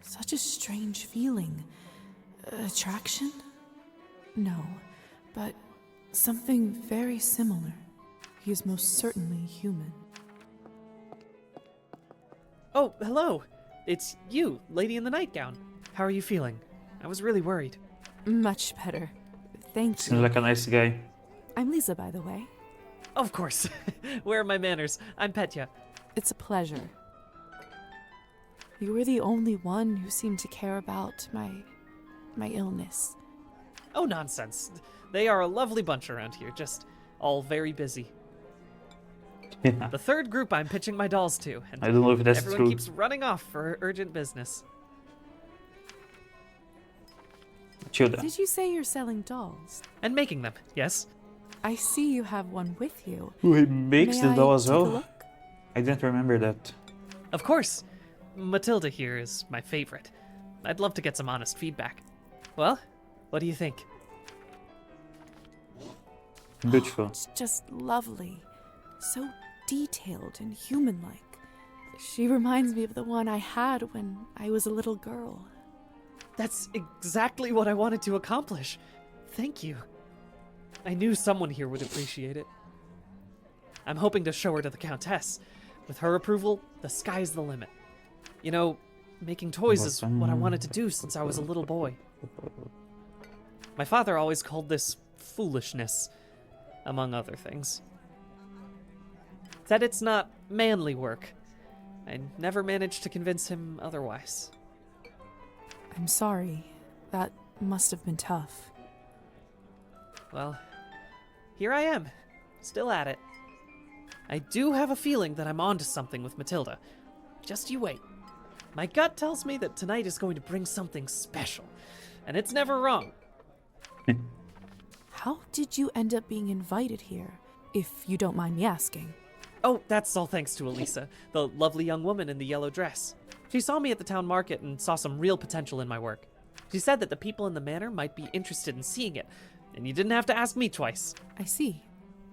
Such a strange feeling. Attraction? No, but something very similar. He is most certainly human. Oh, hello. It's you, lady in the nightgown. How are you feeling? I was really worried. Much better. Thank you. Seems like a nice guy. I'm Lisa, by the way. Of course. Where are my manners? I'm Petya. It's a pleasure. You were the only one who seemed to care about my illness. Oh, nonsense. They are a lovely bunch around here, just all very busy. Yeah. The third group I'm pitching my dolls to, and I don't know if that's everyone true. keeps running off for urgent business. Tilda. Did you say you're selling dolls? And making them, yes. I see you have one with you. Who he makes May the doll I as take a well? look? I didn't remember that. Of course. Matilda here is my favorite. I'd love to get some honest feedback. Well, what do you think? Beautiful. It's just lovely. So detailed and human-like. She reminds me of the one I had when I was a little girl. That's exactly what I wanted to accomplish. Thank you. I knew someone here would appreciate it. I'm hoping to show her to the Countess. With her approval, the sky's the limit. You know, making toys is what I wanted to do since I was a little boy. My father always called this foolishness, among other things. Said it's not manly work. I never managed to convince him otherwise. I'm sorry. That must have been tough. Well, here I am, still at it. I do have a feeling that I'm onto something with Matilda. Just you wait. My gut tells me that tonight is going to bring something special, and it's never wrong. How did you end up being invited here, if you don't mind me asking? Oh, that's all thanks to Elisa, the lovely young woman in the yellow dress. She saw me at the town market and saw some real potential in my work. She said that the people in the manor might be interested in seeing it, and you didn't have to ask me twice. I see.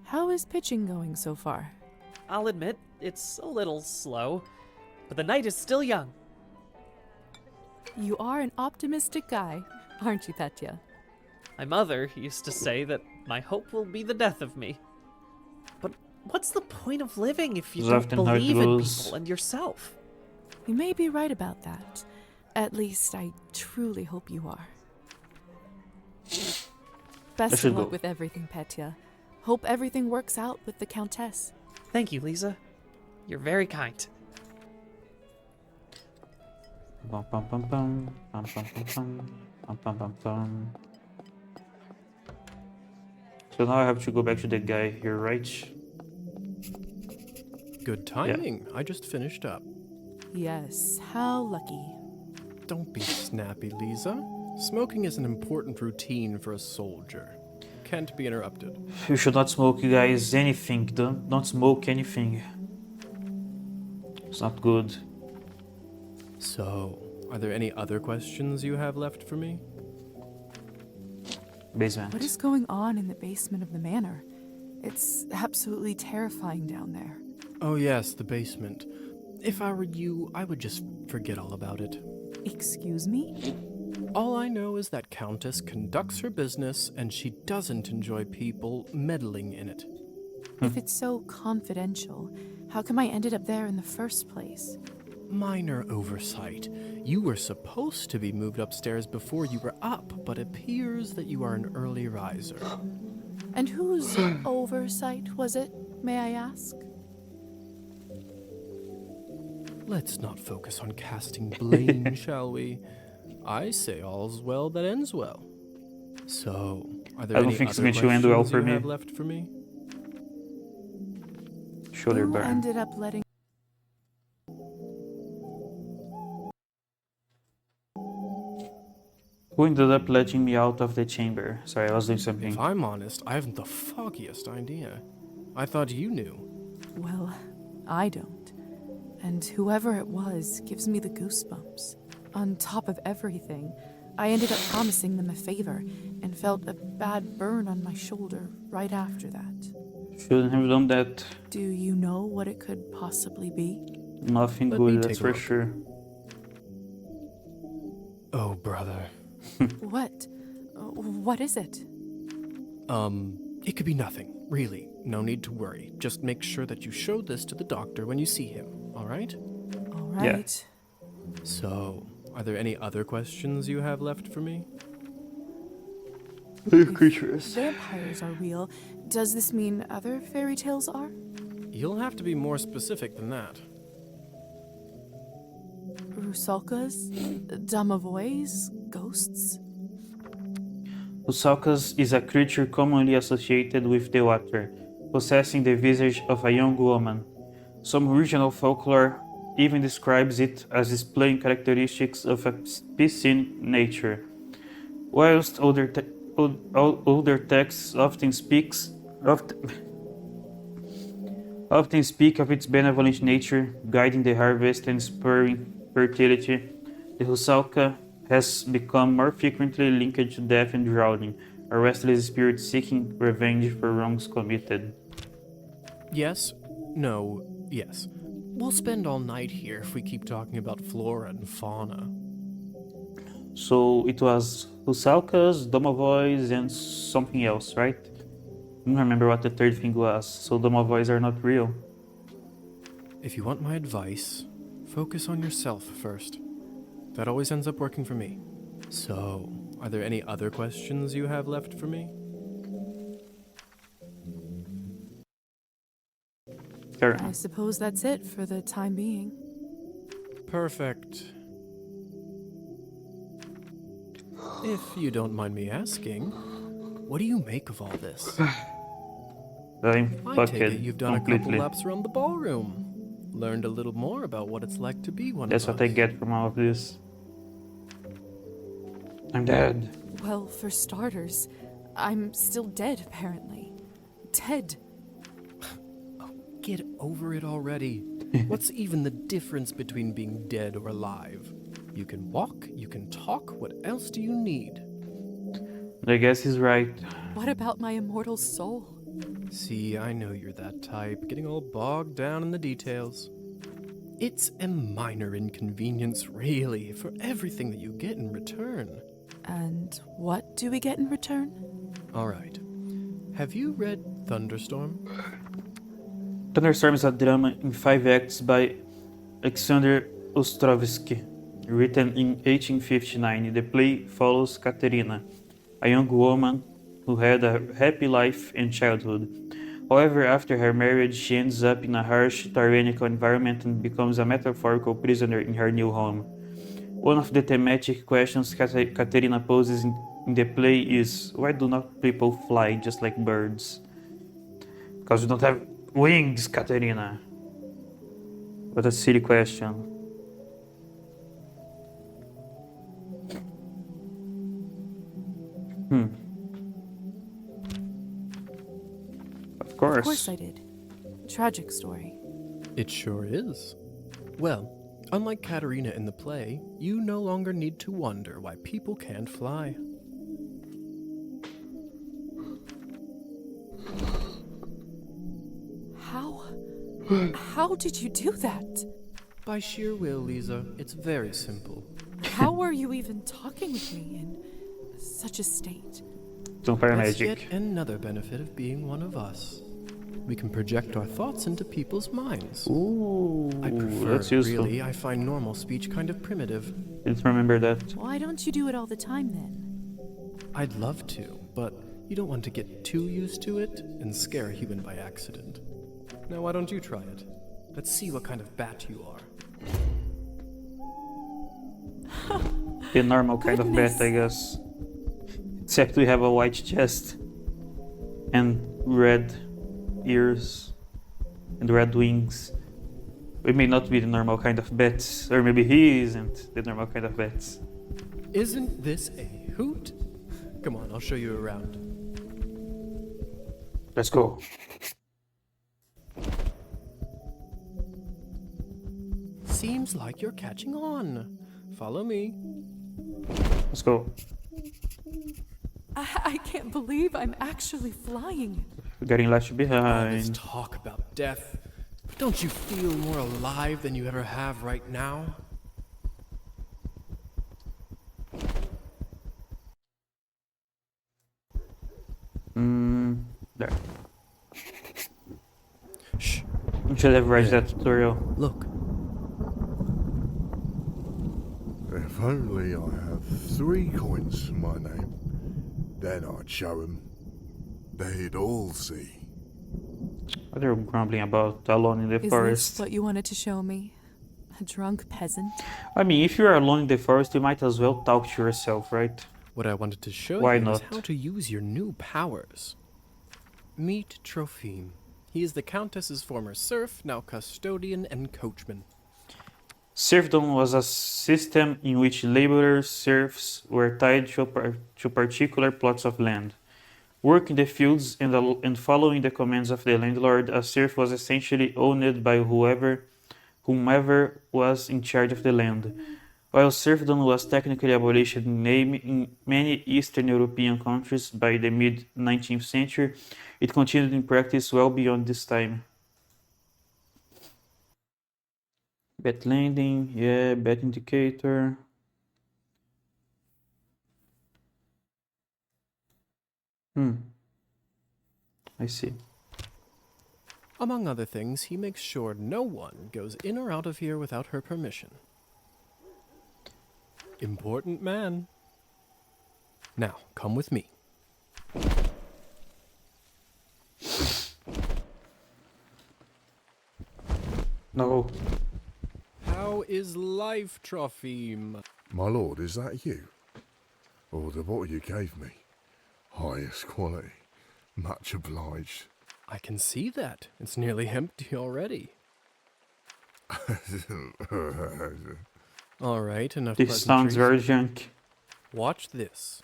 How is pitching going so far? I'll admit, it's a little slow, but the night is still young. You are an optimistic guy, aren't you, Petya? My mother used to say that my hope will be the death of me. But what's the point of living if you It's don't often how it believe in goes. people and yourself? You may be right about that. At least I truly hope you are. Best should of luck go. with everything, Petya. Hope everything works out with the Countess. Thank you, Lisa. You're very kind. Bum, bum, bum, bum. Bum, bum, bum, bum. Bum, bum, bum, bum. So now I have to go back to the guy here, right? Good timing. I just finished up. Yes, how lucky. Don't be snappy, Lisa. Smoking is an important routine for a soldier. Can't be interrupted. You should not smoke, you guys. Anything. Don't smoke anything. It's not good. So, are there any other questions you have left for me? Basement. What is going on in the basement of the manor? It's absolutely terrifying down there. Oh yes, the basement. If I were you, I would just forget all about it. Excuse me? All I know is that Countess conducts her business and she doesn't enjoy people meddling in it. If it's so confidential, how come I ended up there in the first place? Minor oversight. You were supposed to be moved upstairs before you were up, but appears that you are an early riser. And whose oversight was it, may I ask? Let's not focus on casting blame, shall we? I say all's well that ends well. So, are there I don't any think it's other going to end well questions for you me. have left for me? Shoulder Who burn. ended up letting... Who ended up letting me out of the chamber? Sorry, I was doing something. If I'm honest, I haven't the foggiest idea. I thought you knew. Well, I don't. And whoever it was gives me the goosebumps. On top of everything, I ended up promising them a favor and felt a bad burn on my shoulder right after that. Shouldn't have done that. Do you know what it could possibly be? Nothing Let me good, that's take a for look. sure. Oh, brother. What? What is it? It could be nothing, really. No need to worry. Just make sure that you show this to the doctor when you see him, alright? All right. So, are there any other questions you have left for me? Creatures. Vampires are real. Does this mean other fairy tales are? You'll have to be more specific than that. Rusalkas? Domovoys? Ghosts? Usalkas is a creature commonly associated with the water, possessing the visage of a young woman. Some regional folklore even describes it as displaying characteristics of a piscine nature. Whilst older texts often speak of its benevolent nature, guiding the harvest and spurring fertility, the Rusalka has become more frequently linked to death and drowning, a restless spirit seeking revenge for wrongs committed. Yes? No. Yes. We'll spend all night here if we keep talking about flora and fauna. So it was Rusalkas, Domovois, and something else, right? I don't remember what the third thing was, so Domovois are not real. If you want my advice, focus on yourself first. That always ends up working for me. So, are there any other questions you have left for me? I suppose that's it for the time being. Perfect. If you don't mind me asking, what do you make of all this? I'm I take it you've done a couple completely. laps around the ballroom. Learned a little more about what it's like to be one That's of what I us. get from all of this. I'm dead. Well, for starters, I'm still dead, apparently. Dead. Get over it already. What's even the difference between being dead or alive? You can walk, you can talk, what else do you need? I guess he's right. What about my immortal soul? See, I know you're that type, getting all bogged down in the details. It's a minor inconvenience, really, for everything that you get in return. And what do we get in return? All right. Have you read Thunderstorm? Thunderstorm is a drama in 5 acts by Alexander Ostrovsky, written in 1859. The play follows Katerina, a young woman who had a happy life and childhood. However, after her marriage, she ends up in a harsh, tyrannical environment and becomes a metaphorical prisoner in her new home. One of the thematic questions Katerina poses in the play is, why do not people fly just like birds? Because you don't have wings, Katerina. What a silly question. Of course. Of course I did. Tragic story. It sure is. Well, unlike Katerina in the play, you no longer need to wonder why people can't fly. How did you do that? By sheer will, Lisa. It's very simple. How were you even talking with me in such a state? Don't That's magic. yet another benefit of being one of us. We can project our thoughts into people's minds. Ooh, I prefer that's it, useful. really. I find normal speech kind of primitive. Didn't remember that. Why don't you do it all the time then? I'd love to, but you don't want to get too used to it and scare a human by accident. Now, why don't you try it? Let's see what kind of bat you are. The normal kind of bat, I guess. Except we have a white chest and red ears and red wings. We may not be the normal kind of bats, or maybe he isn't the normal kind of bats. Isn't this a hoot? Come on, I'll show you around. Let's go. Seems like you're catching on. Follow me. Let's go. I can't believe I'm actually flying. We're getting left All behind. this talk about death. Don't you feel more alive than you ever have right now? There. Shh. We should have read that tutorial. Look. If only I have 3 coins to my name, then I'd show 'em. They'd all see. What are you grumbling about alone in the Is forest? this what you wanted to show me? A drunk peasant? I mean, if you're alone in the forest, you might as well talk to yourself, right? What I wanted to show Why you not? is how to use your new powers. Meet Trophime. He is the Countess's former serf, now custodian and coachman. Serfdom was a system in which laborers, serfs, were tied to particular plots of land. Working the fields and following the commands of the landlord, a serf was essentially owned by whomever was in charge of the land. While serfdom was technically abolished in name in many Eastern European countries by the mid-19th century, it continued in practice well beyond this time. Bet landing, yeah, bet indicator. I see. Among other things, he makes sure no one goes in or out of here without her permission. Important man. Now, come with me. No. How is life, Trophim? My lord, is that you? Or the bottle you gave me? Highest quality. Much obliged. I can see that. It's nearly empty already. All right, enough This sounds pleasantries. very junk. Watch this.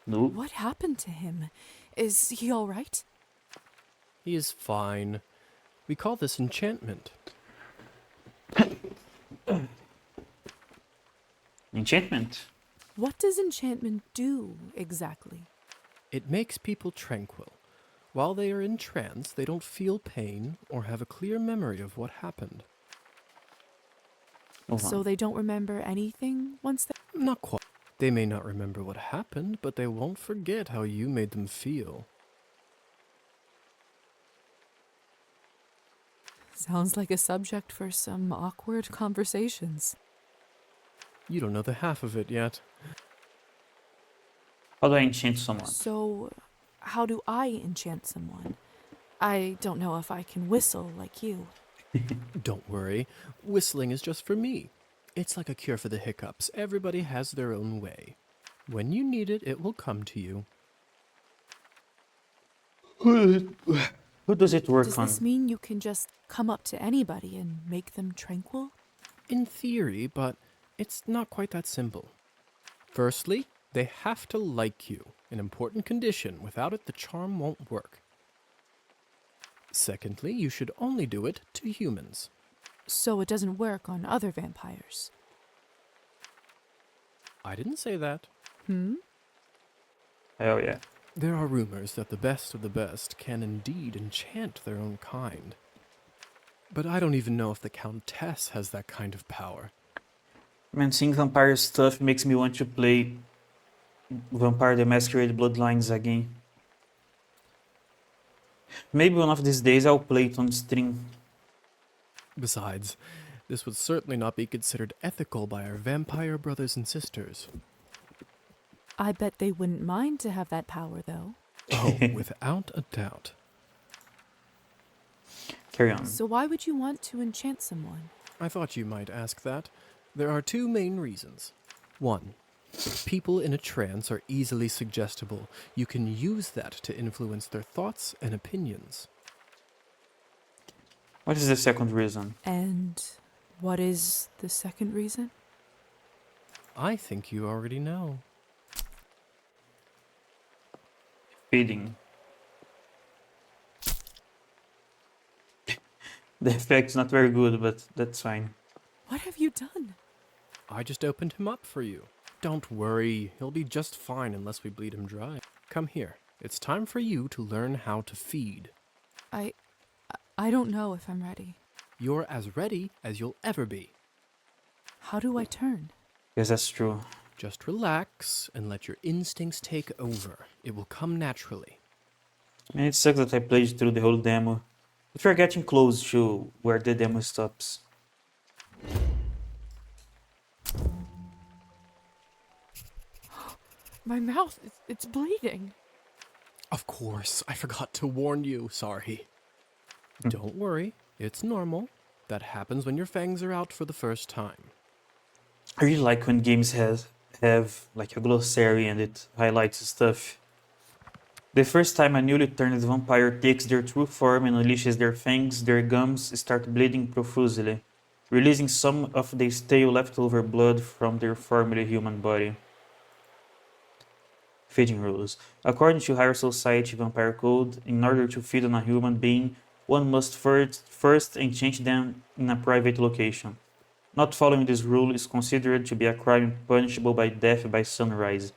No. What happened to him? Is he all right? He is fine. We call this enchantment. Enchantment? What does enchantment do exactly? It makes people tranquil. While they are in trance, they don't feel pain or have a clear memory of what happened. So they don't remember anything once they... Not quite. They may not remember what happened, but they won't forget how you made them feel. Sounds like a subject for some awkward conversations. You don't know the half of it yet. How do I enchant someone? So, how do I enchant someone? I don't know if I can whistle like you. Don't worry. Whistling is just for me. It's like a cure for the hiccups. Everybody has their own way. When you need it, it will come to you. Who does it work Does on? this mean you can just come up to anybody and make them tranquil? In theory, but it's not quite that simple. Firstly, they have to like you, an important condition. Without it, the charm won't work. Secondly, you should only do it to humans. So it doesn't work on other vampires. I didn't say that. Hell yeah. There are rumors that the best of the best can indeed enchant their own kind. But I don't even know if the Countess has that kind of power. Man, seeing vampire stuff makes me want to play Vampire the Masquerade Bloodlines again. Maybe one of these days I'll play it on stream. Besides, this would certainly not be considered ethical by our vampire brothers and sisters. I bet they wouldn't mind to have that power, though. Oh, without a doubt. Carry on. So why would you want to enchant someone? I thought you might ask that. There are two main reasons. One, people in a trance are easily suggestible. You can use that to influence their thoughts and opinions. What is the second reason? And what is the second reason? I think you already know. Feeding. The effect's not very good, but that's fine. What have you done? I just opened him up for you. Don't worry, he'll be just fine unless we bleed him dry. Come here. It's time for you to learn how to feed. I don't know if I'm ready. You're as ready as you'll ever be. How do I turn? Yes, that's true. Just relax and let your instincts take over. It will come naturally. Man, it sucks that I played through the whole demo. But we're getting close to where the demo stops. My mouth, it's bleeding. Of course, I forgot to warn you. Sorry. Don't worry, it's normal. That happens when your fangs are out for the first time. I really like when games have like a glossary and it highlights stuff. The first time a newly turned vampire takes their true form and unleashes their fangs, their gums start bleeding profusely, releasing some of the stale leftover blood from their formerly human body. Feeding rules. According to Higher Society Vampire Code, in order to feed on a human being, one must first enchant them in a private location. Not following this rule is considered to be a crime punishable by death by sunrise.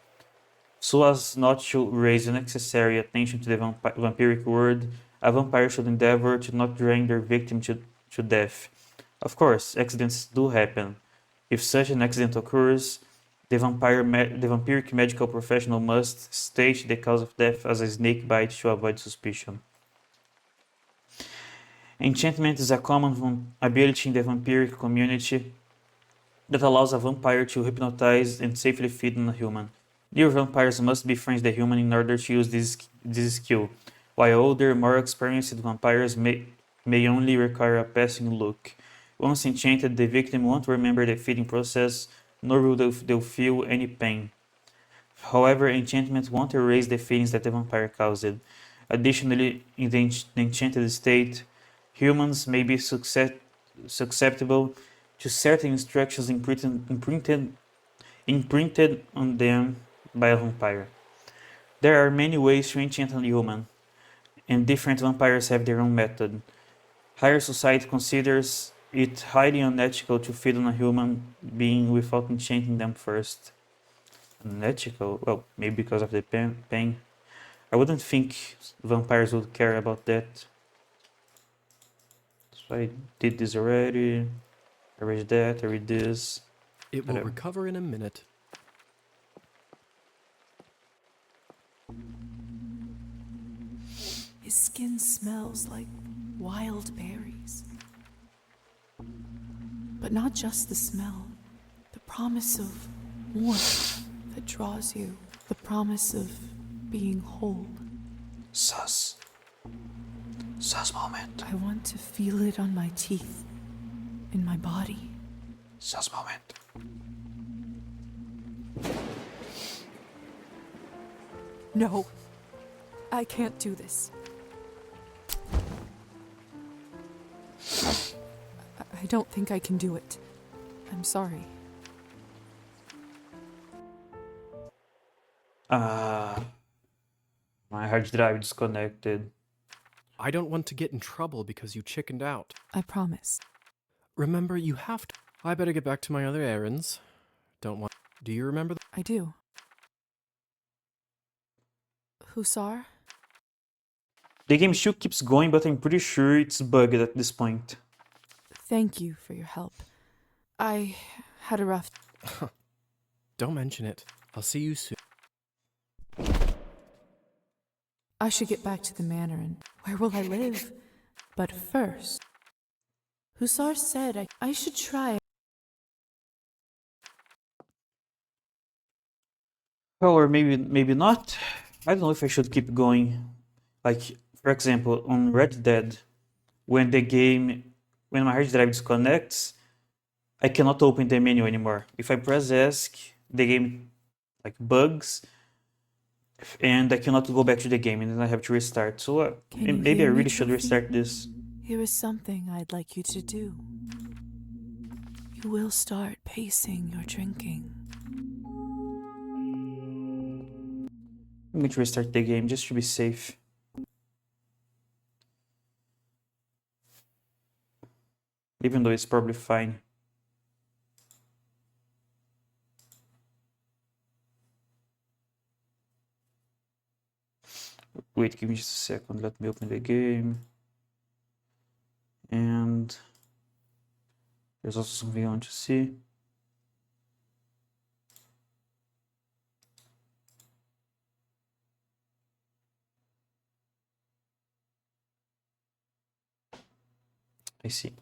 So as not to raise unnecessary attention to the vampiric world, a vampire should endeavor to not drain their victim to death. Of course, accidents do happen. If such an accident occurs, the vampiric medical professional must state the cause of death as a snake bite to avoid suspicion. Enchantment is a common ability in the vampiric community that allows a vampire to hypnotize and safely feed on a human. New vampires must befriend the human in order to use this skill, while older, more experienced vampires may only require a passing look. Once enchanted, the victim won't remember the feeding process, nor will they feel any pain. However, enchantment won't erase the feelings that the vampire caused. Additionally, in the enchanted state, humans may be susceptible to certain instructions imprinted on them by a vampire. There are many ways to enchant a human, and different vampires have their own method. Higher society considers it highly unethical to feed on a human being without enchanting them first. Unethical? Well, maybe because of the pain. I wouldn't think vampires would care about that. So I did this already. I read that, I read this. It will recover in a minute. His skin smells like wild berries. But not just the smell, the promise of warmth that draws you, the promise of being whole. Sus moment. I want to feel it on my teeth, in my body. Sus moment. No, I can't do this. I don't think I can do it. I'm sorry. My hard drive disconnected. I don't want to get in trouble because you chickened out. I promise. Remember, you have to. I better get back to my other errands. Don't want. Do you remember? I do. Hussar? The game still keeps going, but I'm pretty sure it's bugged at this point. Thank you for your help. I had a rough... Don't mention it. I'll see you soon. I should get back to the manor and where will I live? But first, Hussar said I should try... Well, or maybe not. I don't know if I should keep going. Like, for example, on Red Dead, when my hard drive disconnects, I cannot open the menu anymore. If I press ESC, the game like bugs, and I cannot go back to the game, and then I have to restart. So maybe I really should restart this. Here is something I'd like you to do. You will start pacing your drinking. I'm going to restart the game just to be safe. Even though it's probably fine. Wait, give me just a second. Let me open the game. And there's also something I want to see. I see.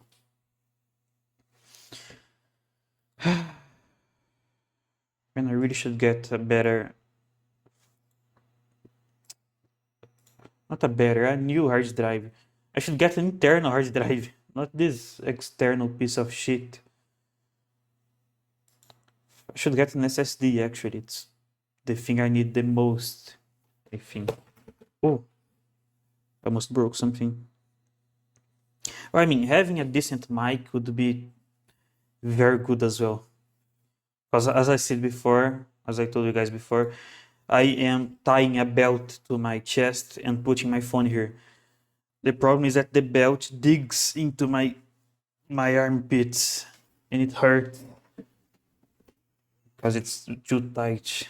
And I really should get a better... Not a better, a new hard drive. I should get an internal hard drive, not this external piece of shit. I should get an SSD actually, it's the thing I need the most, I think. almost broke something. Well, I mean, having a decent mic would be very good as well. Because as I said before, as I told you guys before, I am tying a belt to my chest and putting my phone here. The problem is that the belt digs into my armpits and it hurts because it's too tight.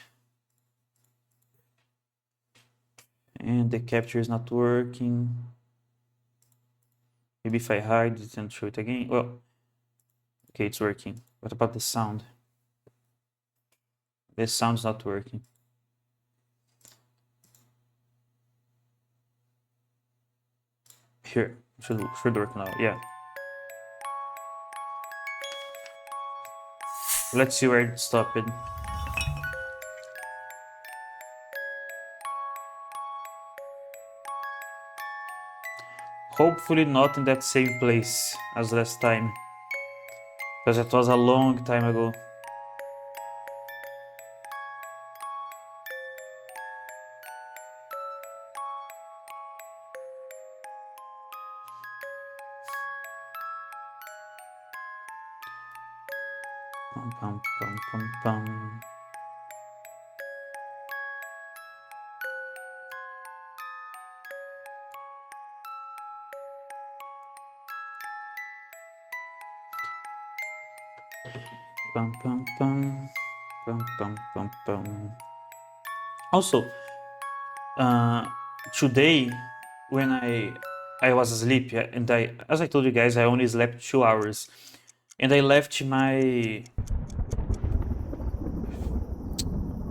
And the capture is not working. Maybe if I hide it and show it again. Well, okay, it's working. What about the sound? The sound's not working. Here, should work now. Yeah. Let's see where it stopped. Hopefully not in that same place as last time, because it was a long time ago. Pum, pum, pum, pum, pum. Pum, pum, pum. Pum, pum, pum, pum. Also, today when I was asleep, yeah, and as I told you guys, I only slept 2 hours, and I left my,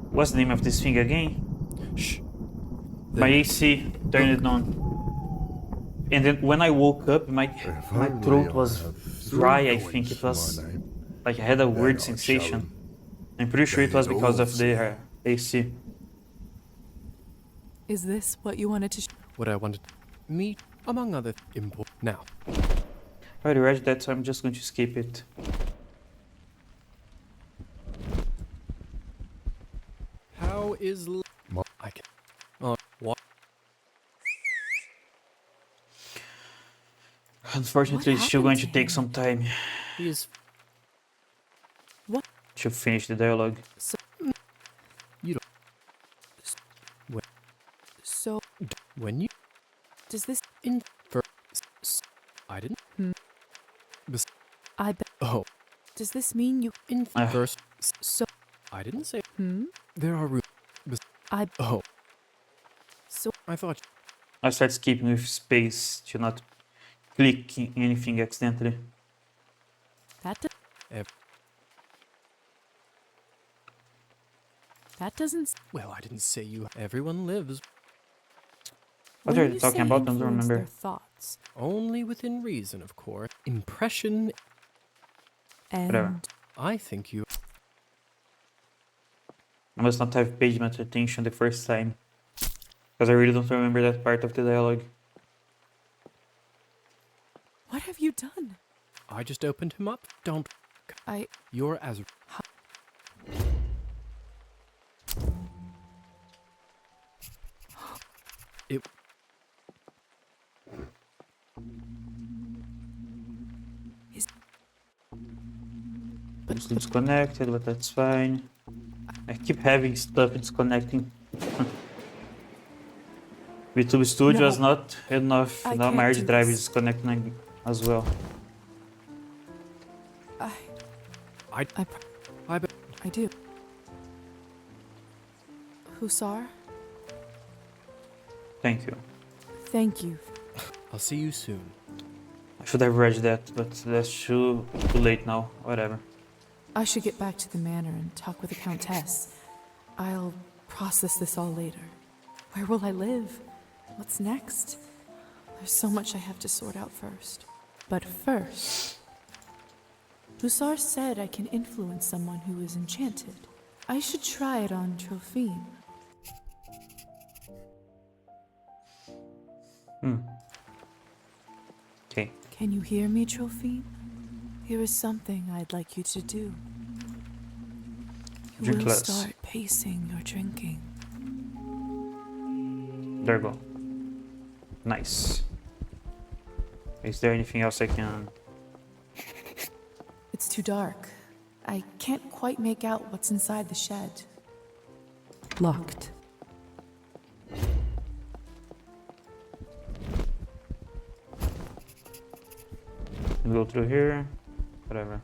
what's the name of this thing again? Shh. My AC turned on, and then when I woke up, my throat was dry. I think it was like I had a weird sensation. I'm pretty sure it was because of the AC. Is this what you wanted to What I wanted. Me, among other important. Now. I already read that, so I'm just going to skip it. How is I can. What? Unfortunately, it's still going to take some time He is. What? to finish the dialogue. So, You don't. When, so when you. does this In. I didn't. I bet. Oh. Does this mean you In first. so I didn't say. hmm? There are rooms. I Oh. So I thought. I start skipping with space to not click anything accidentally. that that doesn't Well, I didn't say you. Everyone lives. What when are you you talking say about? I don't influence remember. their thoughts. Only within reason, of course. Impression. Whatever. And I think you. I must not have paid much attention the first time, because I really don't remember that part of the dialogue. what have you done? I just opened him up. Don't. You're as. It. It's disconnected, but that's fine. I keep having stuff disconnecting. VTube Studio is not enough. I Now my can't hard do drive this. is disconnecting as well. I do. Hussar, Thank you. thank you. I'll see you soon. I should have read that, but that's too late now. Whatever. I should get back to the manor and talk with the Countess. I'll process this all later. Where will I live? What's next? There's so much I have to sort out first. But first, Hussar said I can influence someone who is enchanted. I should try it on Trophine. Okay. Can you hear me, Trophine? Here is something I'd like you to do. You Drink will less. start pacing your drinking. There you go. Nice. Is there anything else I can... It's too dark. I can't quite make out what's inside the shed. Locked. Go through here. Whatever.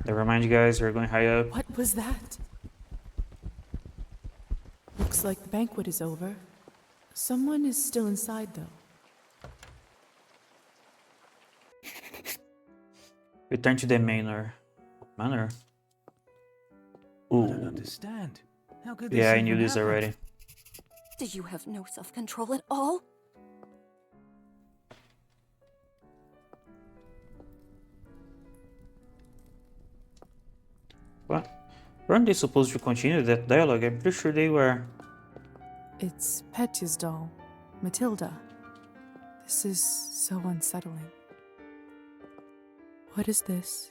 Never mind, you guys. We're going high up. What was that? Looks like the banquet is over. Someone is still inside, though. Return to the manor. Manor? Ooh. I don't understand. How could this Yeah, I even knew this happen? already. Do you have no self-control at all? What? Weren't they supposed to continue that dialogue? I'm pretty sure they were. It's Petya's doll, Matilda. This is so unsettling. What is this?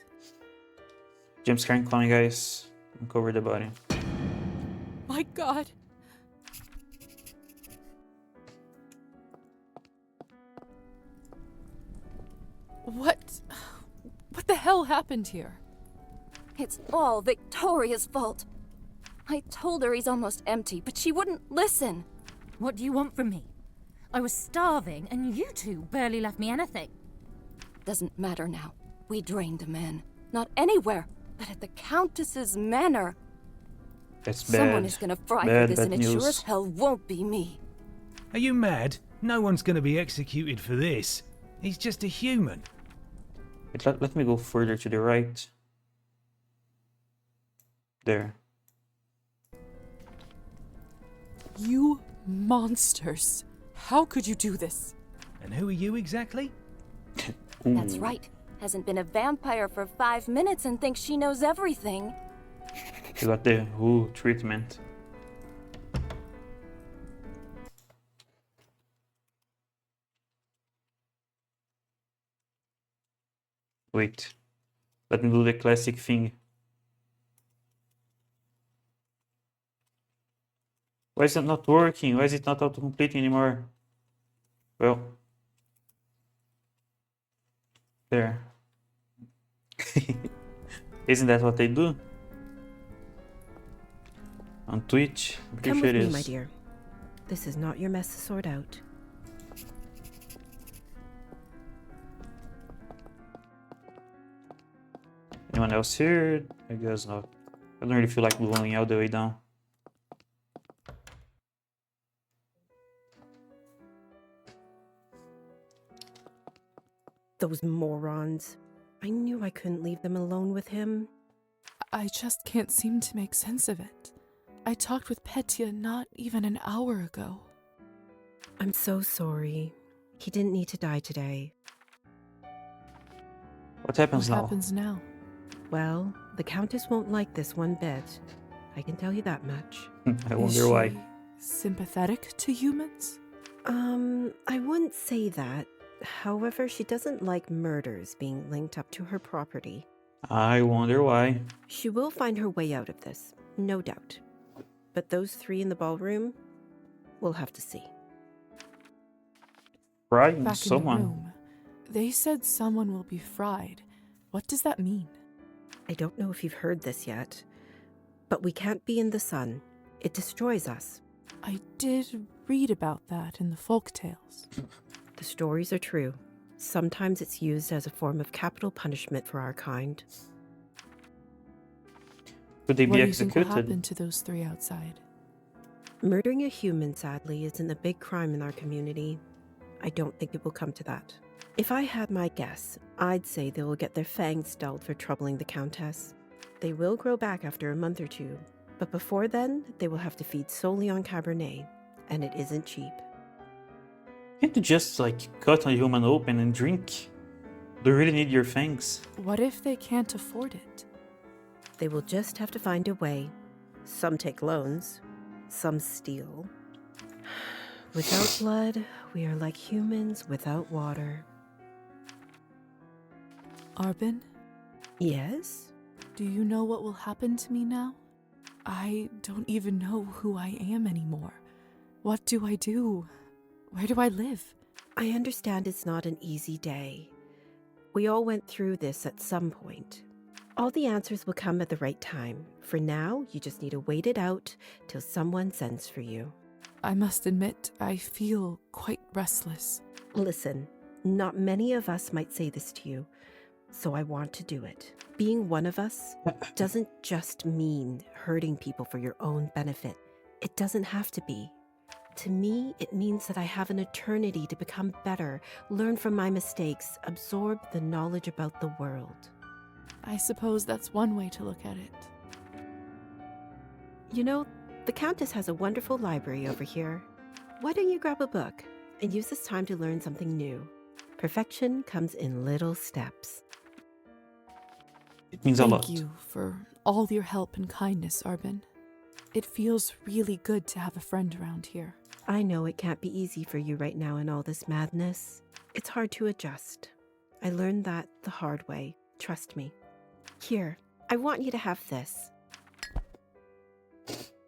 Jump scare coming, guys. Uncover the body. My God! What the hell happened here? It's all Victoria's fault. I told her he's almost empty, but she wouldn't listen. What do you want from me? I was starving, and you two barely left me anything. Doesn't matter now. We drained the man. Not anywhere, but at the Countess's manor. That's bad. Someone is gonna fry for this, and it sure as hell won't be me. Are you mad? No one's going to be executed for this. He's just a human. Wait, let me go further to the right. There. You monsters. How could you do this? And who are you exactly? That's right. Hasn't been a vampire for 5 minutes and thinks she knows everything. You got the who treatment. Wait. Let me do the classic thing. Why is it not working? Why is it not auto-completing anymore? Well. There. Isn't that what they do? On Twitch? I'm pretty Come sure with it me, is. my dear. This is not your mess to sort out. Anyone else here? I guess not. I don't really feel like going all the way down. Those morons. I knew I couldn't leave them alone with him. I just can't seem to make sense of it. I talked with Petya not even an hour ago. I'm so sorry. He didn't need to die today. What happens now? What happens now? Well, the Countess won't like this one bit. I can tell you that much. I wonder why. Sympathetic to humans? I wouldn't say that. However, she doesn't like murders being linked up to her property. I wonder why. She will find her way out of this, no doubt. But those three in the ballroom, we'll have to see. Frying Back someone. in the room, they said someone will be fried. What does that mean? I don't know if you've heard this yet, but we can't be in the sun. It destroys us. I did read about that in the folk tales. The stories are true. Sometimes it's used as a form of capital punishment for our kind. Could they What be do you think will executed? happen to those three outside? Murdering a human, sadly, isn't a big crime in our community. I don't think it will come to that. If I had my guess, I'd say they will get their fangs dulled for troubling the Countess. They will grow back after a month or two, but before then, they will have to feed solely on Cabernet, and it isn't cheap. Can't you just like cut a human open and drink? Do you really need your fangs? What if they can't afford it? They will just have to find a way. Some take loans, some steal. Without blood, we are like humans without water. Arbin? Yes? Do you know what will happen to me now? I don't even know who I am anymore. What do I do? Where do I live? I understand it's not an easy day. We all went through this at some point. All the answers will come at the right time. For now, you just need to wait it out till someone sends for you. I must admit, I feel quite restless. Listen, not many of us might say this to you, so I want to do it. Being one of us doesn't just mean hurting people for your own benefit. It doesn't have to be. To me, it means that I have an eternity to become better, learn from my mistakes, absorb the knowledge about the world. I suppose that's one way to look at it. You know, the Countess has a wonderful library over here. Why don't you grab a book and use this time to learn something new? Perfection comes in little steps. It means a lot. Thank you for all your help and kindness, Arbin. It feels really good to have a friend around here. I know it can't be easy for you right now in all this madness. It's hard to adjust. I learned that the hard way. Trust me. Here, I want you to have this.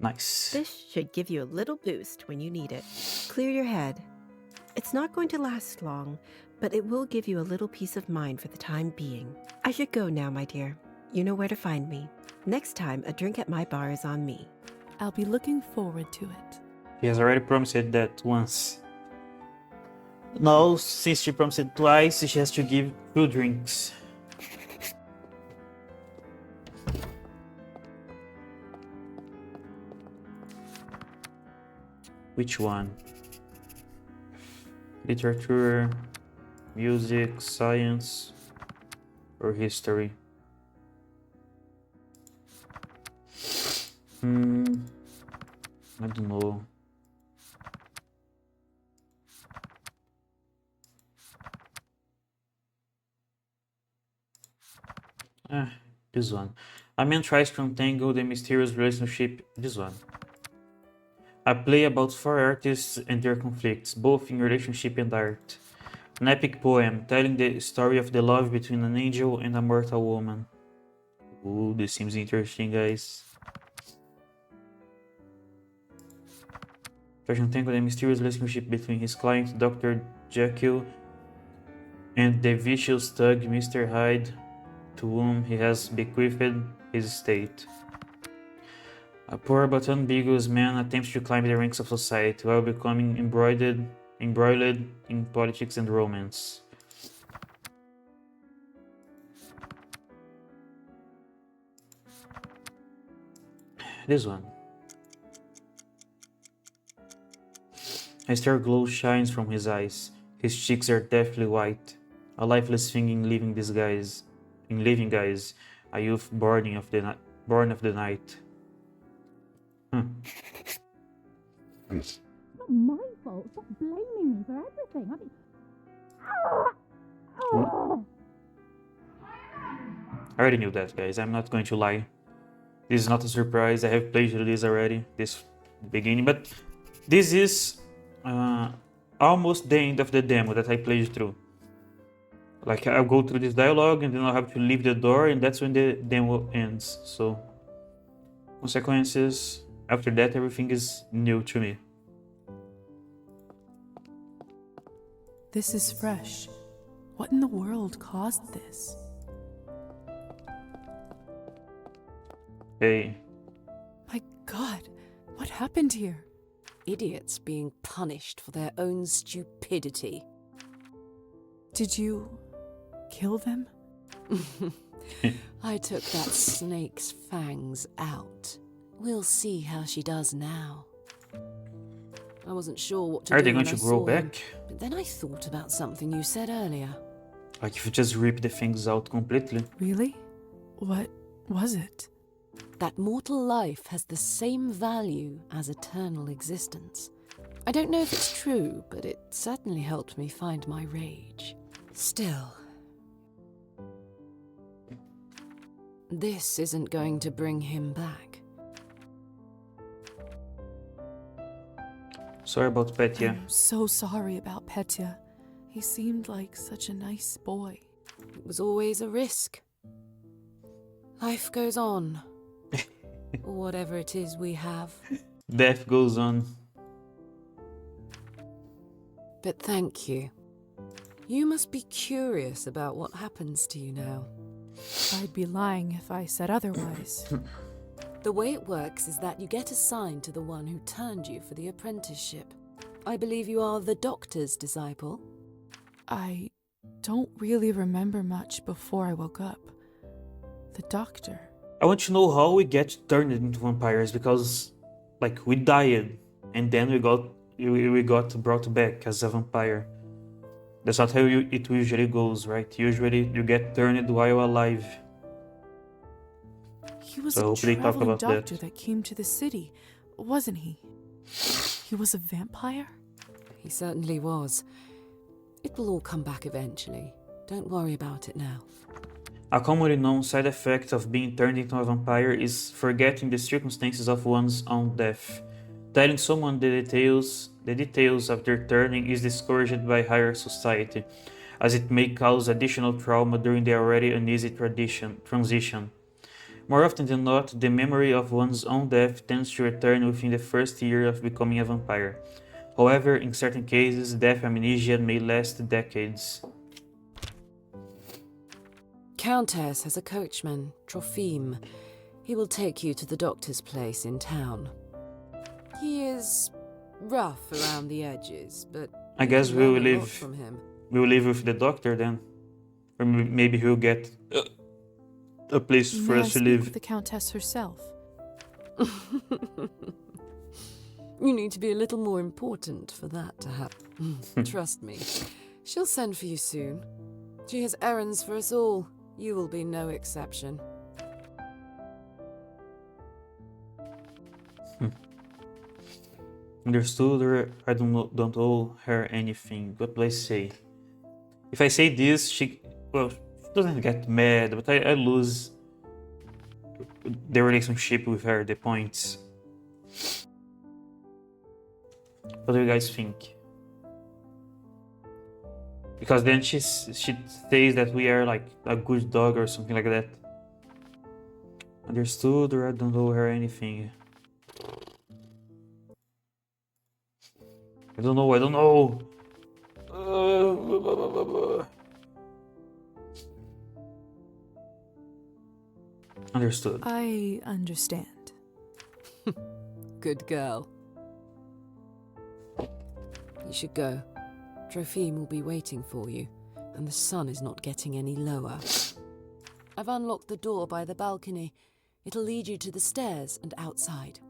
Nice. This should give you a little boost when you need it. Clear your head. It's not going to last long, but it will give you a little peace of mind for the time being. I should go now, my dear. You know where to find me. Next time, a drink at my bar is on me. I'll be looking forward to it. He has already promised that once. Now, since she promised it twice, she has to give 2 drinks. Which one? Literature, music, science, or history? I don't know. This one. A man tries to untangle the mysterious relationship. This one. A play about 4 artists and their conflicts, both in relationship and art. An epic poem telling the story of the love between an angel and a mortal woman. Ooh, this seems interesting, guys. Tries to untangle the mysterious relationship between his client, Dr. Jekyll, and the vicious thug, Mr. Hyde, to whom he has bequeathed his estate. A poor but ambiguous man attempts to climb the ranks of society while becoming embroiled in politics and romance. This one. A star glow shines from his eyes. His cheeks are deathly white. A lifeless thing in living disguise. In living guise, a youth born of the night. It's not my fault. Stop blaming me for everything. I already knew that, guys. I'm not going to lie. This is not a surprise. I have played this already, this beginning, but this is almost the end of the demo that I played through. Like, I'll go through this dialogue and then I'll have to leave the door, and that's when the demo ends. So, consequences. After that, everything is new to me. This is fresh. What in the world caused this? Hey. My God, what happened here? Idiots being punished for their own stupidity. Did you kill them? I took that snake's fangs out. We'll see how she does now. I wasn't sure what to do. Are they going when to I grow saw back? him, but then I thought about something you said earlier. Like if you just rip the things out completely? Really? What was it? That mortal life has the same value as eternal existence. I don't know if it's true, but it certainly helped me find my rage. Still, this isn't going to bring him back. Sorry about Petya. I'm so sorry about Petya. He seemed like such a nice boy. It was always a risk. Life goes on. Whatever it is we have. Death goes on. But thank you. You must be curious about what happens to you now. I'd be lying if I said otherwise. The way it works is that you get assigned to the one who turned you for the apprenticeship. I believe you are the doctor's disciple. I don't really remember much before I woke up. The doctor. I want to know how we get turned into vampires, because like we died and then we got brought back as a vampire. That's not how it usually goes, right? Usually you get turned while alive. He was So I a hope they talk traveling about doctor that. that came to the city, wasn't he? He was a vampire? He certainly was. It will all come back eventually. Don't worry about it now. A commonly known side effect of being turned into a vampire is forgetting the circumstances of one's own death. Telling someone the details of their turning is discouraged by higher society, as it may cause additional trauma during the already uneasy transition. More often than not, the memory of one's own death tends to return within the first year of becoming a vampire. However, in certain cases, death amnesia may last decades. Countess has a coachman, Trophime. He will take you to the doctor's place in town. He is rough around the edges, but I you guess can we will learn a lot live. from him. We will live with the doctor then, or maybe he'll get a place for May I us to speak live. with the Countess herself? You need to be a little more important for that to happen. Trust me. She'll send for you soon. She has errands for us all. You will be no exception. Understood, or I don't owe her anything. What do I say? If I say this, she doesn't get mad, but I lose the relationship with her, the points. What do you guys think? Because then she says that we are like a good dog or something like that. Understood, or I don't owe her anything. I don't know. Understood. I understand. Good girl. You should go. Trophime will be waiting for you, and the sun is not getting any lower. I've unlocked the door by the balcony. It'll lead you to the stairs and outside.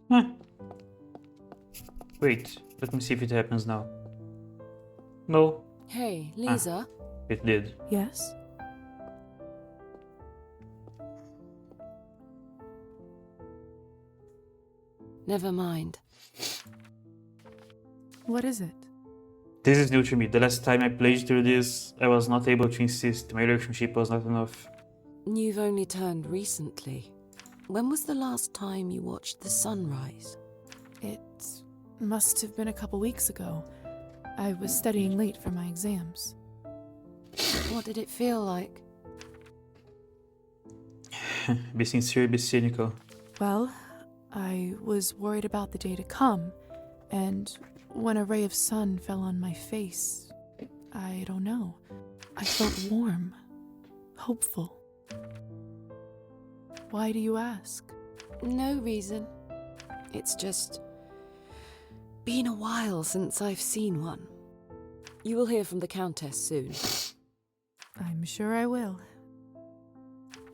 Huh. Wait, let me see if it happens now. No. Hey, Lisa? It did. Yes? Never mind. What is it? This is new to me. The last time I played through this, I was not able to insist. My relationship was not enough. You've only turned recently. When was the last time you watched the sunrise? It must have been a couple weeks ago. I was studying late for my exams. What did it feel like? Be sincere, be cynical. Well, I was worried about the day to come, and when a ray of sun fell on my face, I don't know. I felt warm, hopeful. Why do you ask? No reason. It's just been a while since I've seen one. You will hear from the Countess soon. I'm sure I will.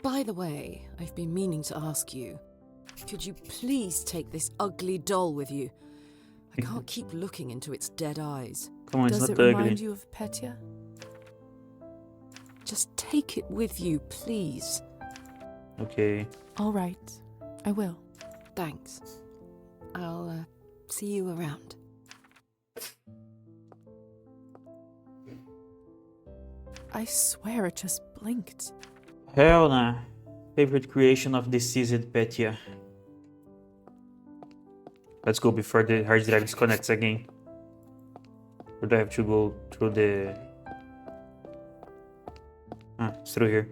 By the way, I've been meaning to ask you, could you please take this ugly doll with you? I can't keep looking into its dead eyes. Come on, it's Does not it ugly. remind you of Petya? Just take it with you, please. Okay. All right, I will. Thanks. I'll see you around. I swear it just blinked. Hell nah. Favorite creation of deceased Petya. Let's go before the hard drive disconnects again. Or do I have to go through the... Ah, it's through here.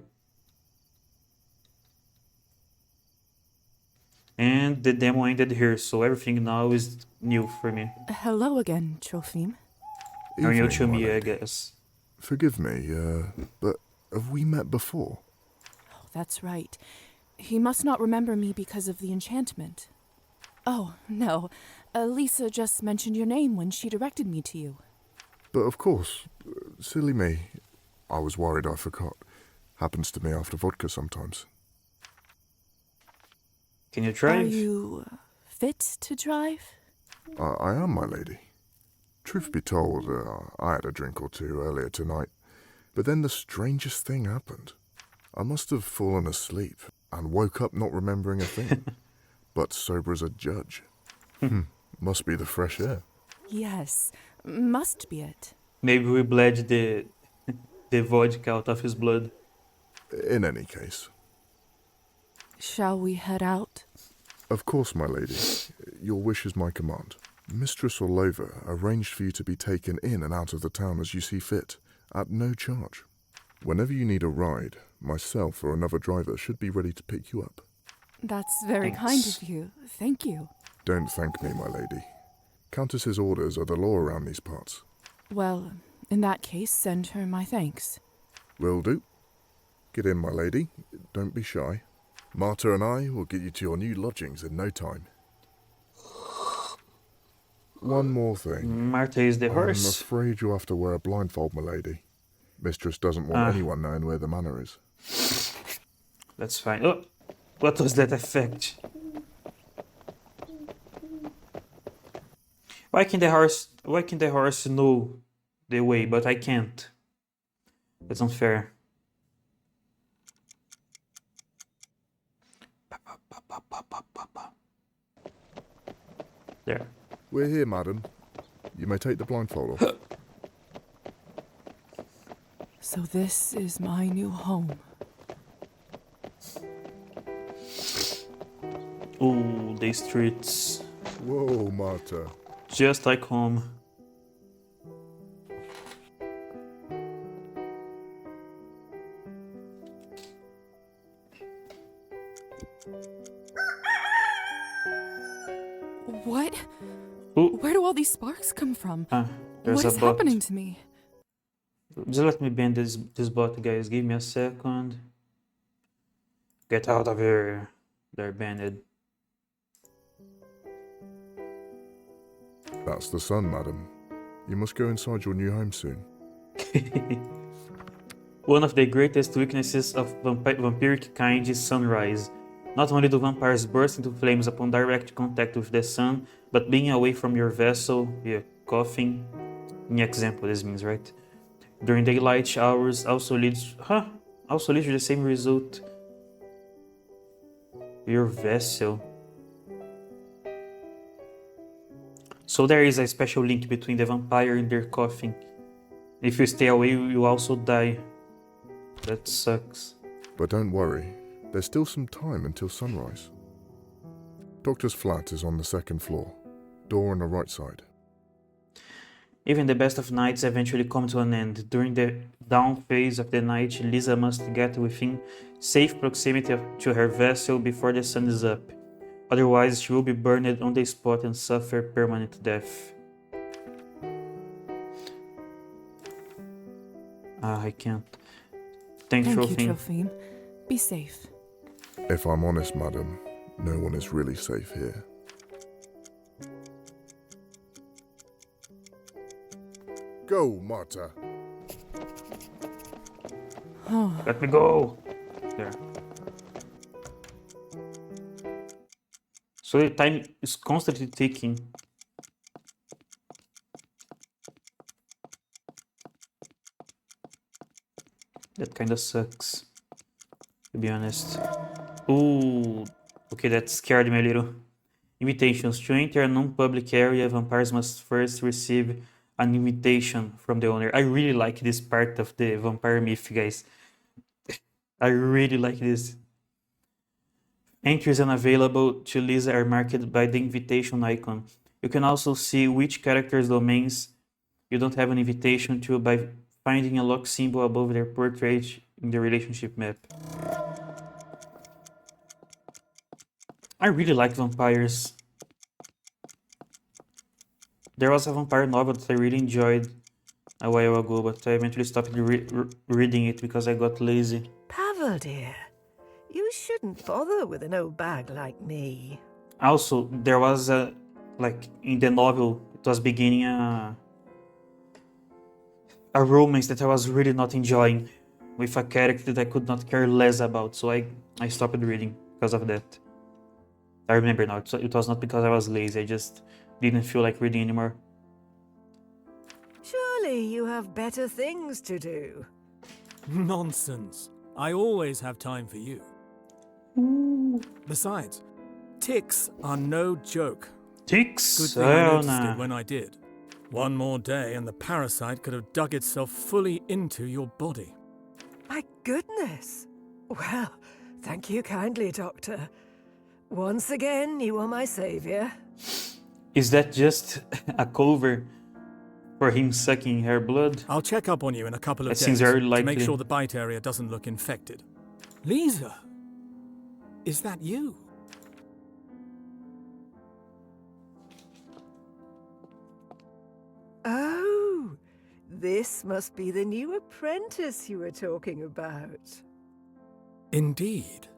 And the demo ended here, so everything now is new for me. Hello again, Trophim. Or new Evening, to my me, I lady. guess. Forgive me, but have we met before? Oh, that's right. He must not remember me because of the enchantment. Oh, no. Lisa just mentioned your name when she directed me to you. But of course, silly me. I was worried I forgot. Happens to me after vodka sometimes. Can you drive? Are you fit to drive? I am, my lady. Truth be told, I had a drink or two earlier tonight, but then the strangest thing happened. I must have fallen asleep and woke up not remembering a thing, but sober as a judge. Must be the fresh air. Yes, must be it. Maybe we bled the vodka out of his blood. In any case. Shall we head out? Of course, my lady. Your wish is my command. Mistress Orlova arranged for you to be taken in and out of the town as you see fit, at no charge. Whenever you need a ride, myself or another driver should be ready to pick you up. That's very kind of you. Thank you. Don't thank me, my lady. Countess's orders are the law around these parts. Well, in that case, send her my thanks. Will do. Get in, my lady. Don't be shy. Marta and I will get you to your new lodgings in no time. One more thing. Marta is the I'm horse. afraid you'll have to wear a blindfold, my lady. Mistress doesn't want anyone knowing where the manor is. That's fine. Oh, what was that effect? Why can the horse know the way, but I can't? That's unfair. There. We're here, madam. You may take the blindfold off. So this is my new home. Oh, the streets. Whoa, Marta. Just like home. What? Ooh. Where do all these sparks come from? There's What a is bot. happening to me? Just let me bend this bot, guys. Give me a second. Get out of here. They're banned. That's the sun, madam. You must go inside your new home soon. One of the greatest weaknesses of vampiric kind is sunrise. Not only do vampires burst into flames upon direct contact with the sun, but being away from your vessel, your coffin, in example this means, right? During daylight hours also leads to the same result. Your vessel. So there is a special link between the vampire and their coffin. If you stay away, you also die. That sucks. But don't worry, there's still some time until sunrise. Doctor's flat is on the second floor. Door on the right side. Even the best of nights eventually come to an end. During the dawn phase of the night, Lisa must get within safe proximity to her vessel before the sun is up. Otherwise, she will be burned on the spot and suffer permanent death. I can't. Thank you, Trophim. Be safe. If I'm honest, madam, no one is really safe here. Go, Marta. Let me go. There. So the time is constantly ticking. That kind of sucks, to be honest. Ooh, okay, that scared me a little. Invitations. To enter a non-public area, vampires must first receive an invitation from the owner. I really like this part of the vampire myth, guys. I really like this. Entries unavailable to Lisa are marked by the invitation icon. You can also see which characters' domains you don't have an invitation to by finding a lock symbol above their portrait in the relationship map. I really like vampires. There was a vampire novel that I really enjoyed a while ago, but I eventually stopped reading it because I got lazy. Pavel, dear, you shouldn't bother with an old bag like me. Also, there was a, like, in the novel, it was beginning a romance that I was really not enjoying with a character that I could not care less about, so I stopped reading because of that. I remember now, it was not because I was lazy, I just didn't feel like reading anymore. Surely you have better things to do. Nonsense. I always have time for you. Besides, ticks are no joke. Ticks? Good thing I noticed nah. it when I did. One more day and the parasite could have dug itself fully into your body. My goodness. Well, thank you kindly, Doctor. Once again, you are my savior. Is that just a cover for him sucking her blood? I'll check up on you in a couple of That days seems very to likely. make sure the bite area doesn't look infected. Lisa, is that you? Oh, this must be the new apprentice you were talking about. Indeed.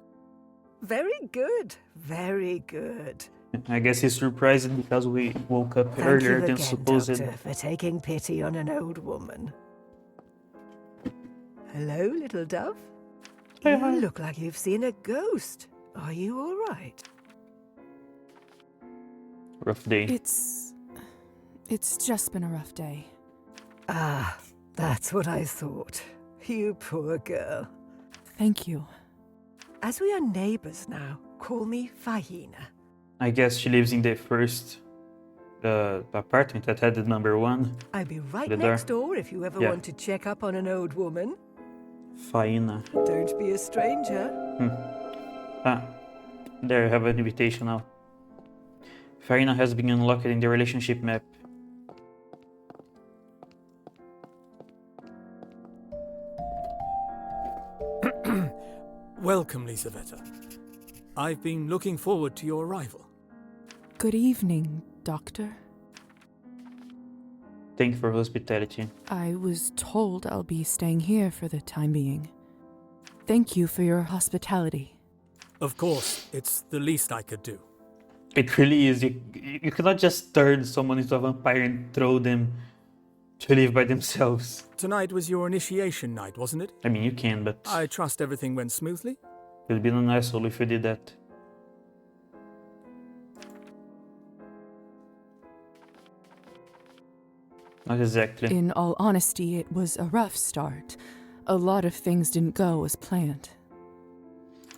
Very good, very good. I guess he's surprised because we woke up Thank earlier you than again, supposed. Doctor, for taking pity on an old woman. Hello, little dove. You look like you've seen a ghost. Are you all right? Rough day. It's just been a rough day. Ah, that's what I thought. You poor girl. Thank you. As we are neighbors now, call me Fahina. I guess she lives in the first apartment that had the number 1. I'll be right The next door. door if you ever Yeah. want to check up on an old woman. Faina. Don't be a stranger. Ah, there, I have an invitation now. Faina has been unlocked in the relationship map. Welcome, Lisaveta. I've been looking forward to your arrival. Good evening, Doctor. Thank you for hospitality. I was told I'll be staying here for the time being. Thank you for your hospitality. Of course, it's the least I could do. It really is. You cannot just turn someone into a vampire and throw them to live by themselves. Tonight was your initiation night, wasn't it? I mean, you can, but I trust everything went smoothly? you'd be an asshole if you did that. Not exactly. In all honesty, it was a rough start. A lot of things didn't go as planned.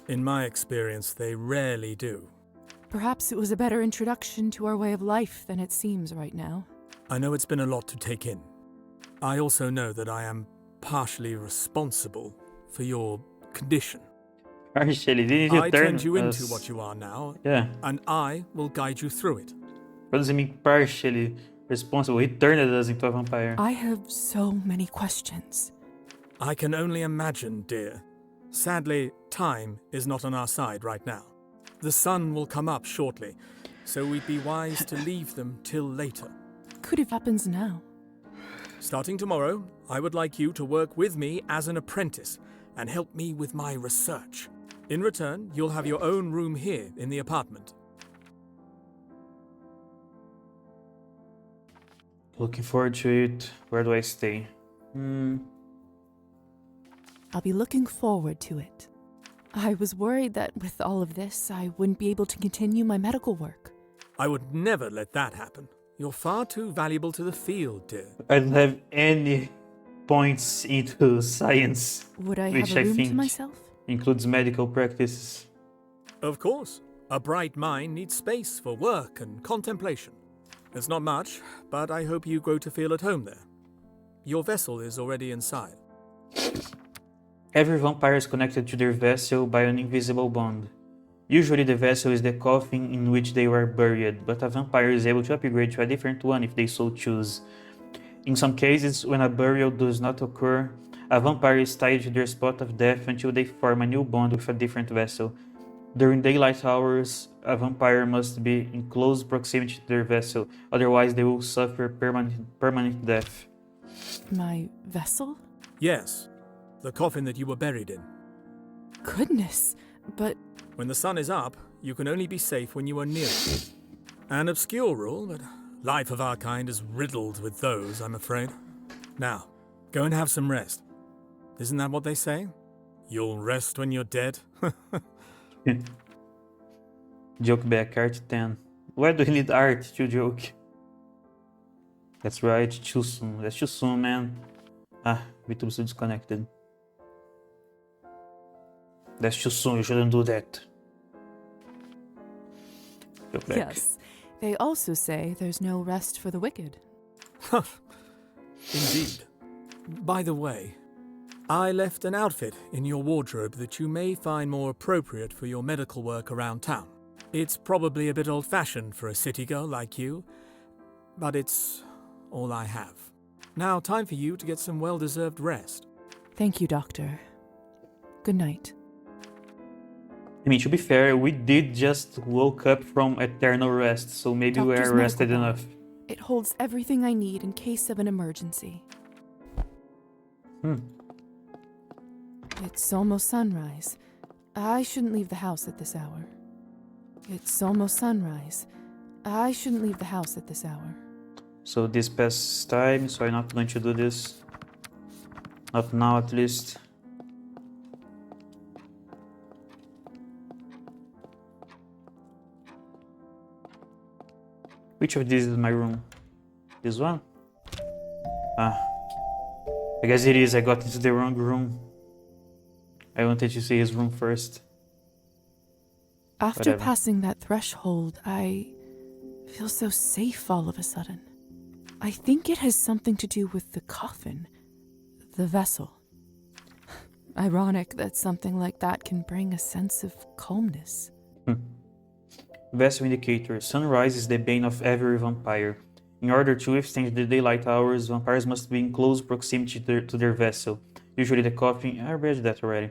In my experience, they rarely do. Perhaps it was a better introduction to our way of life than it seems right now. I know it's been a lot to take in. I also know that I am partially responsible for your condition. Partially, didn't you I turn turned you into us- what you are now, Yeah. and I will guide you through it. What does it mean partially responsible? He turned us into a vampire. I have so many questions. I can only imagine, dear. Sadly, time is not on our side right now. The sun will come up shortly, so we'd be wise to leave them till later. Could it happens now? Starting tomorrow, I would like you to work with me as an apprentice and help me with my research. In return, you'll have your own room here in the apartment. Looking forward to it. Where do I stay? I'll be looking forward to it. I was worried that with all of this, I wouldn't be able to continue my medical work. I would never let that happen. You're far too valuable to the field, dear. I don't have any points into science. Would I which have a room I think to myself? includes medical practices. Of course. A bright mind needs space for work and contemplation. It's not much, but I hope you grow to feel at home there. Your vessel is already inside. Every vampire is connected to their vessel by an invisible bond. Usually the vessel is the coffin in which they were buried, but a vampire is able to upgrade to a different one if they so choose. In some cases, when a burial does not occur, a vampire is tied to their spot of death until they form a new bond with a different vessel. During daylight hours, a vampire must be in close proximity to their vessel, otherwise they will suffer permanent death. My vessel? Yes, the coffin that you were buried in. Goodness, but... When the sun is up, you can only be safe when you are near it. An obscure rule, but life of our kind is riddled with those, I'm afraid. Now, go and have some rest. Isn't that what they say? You'll rest when you're dead? Joke back, art 10. Why do you need art to joke? That's right, too soon. That's too soon, man. Ah, vtuber is disconnected. That's too soon, you shouldn't do that. Joke back. Yes, they also say there's no rest for the wicked. Indeed. By the way, I left an outfit in your wardrobe that you may find more appropriate for your medical work around town. It's probably a bit old-fashioned for a city girl like you, but it's all I have. Now, time for you to get some well-deserved rest. Thank you, Doctor. Good night. I mean, to be fair, we did just woke up from eternal rest, so maybe we Doctor's are rested medical enough. bag. It holds everything I need in case of an emergency. It's almost sunrise. I shouldn't leave the house at this hour. It's almost sunrise. I shouldn't leave the house at this hour. So this past time, so I'm not going to do this. Not now, at least. Which of these is my room? This one? Ah. I guess it is. I got into the wrong room. I wanted to see his room first. After Whatever. passing that threshold, I feel so safe all of a sudden. I think it has something to do with the coffin, the vessel. Ironic that something like that can bring a sense of calmness. Vessel indicator. Sunrise is the bane of every vampire. In order to withstand the daylight hours, vampires must be in close proximity to their vessel. Usually the coffin... I read that already.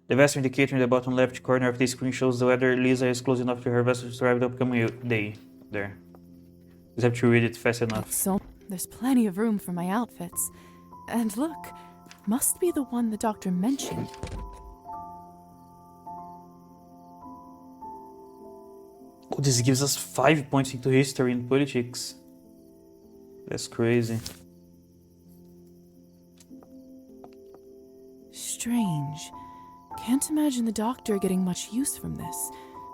The vessel indicator in the bottom left corner of the screen shows whether Lisa is close enough to her vessel to survive the upcoming day. There. Just have to read it fast enough. So, there's plenty of room for my outfits. And look, must be the one the doctor mentioned. Oh, this gives us 5 points into history and politics. That's crazy. Strange. Can't imagine the doctor getting much use from this,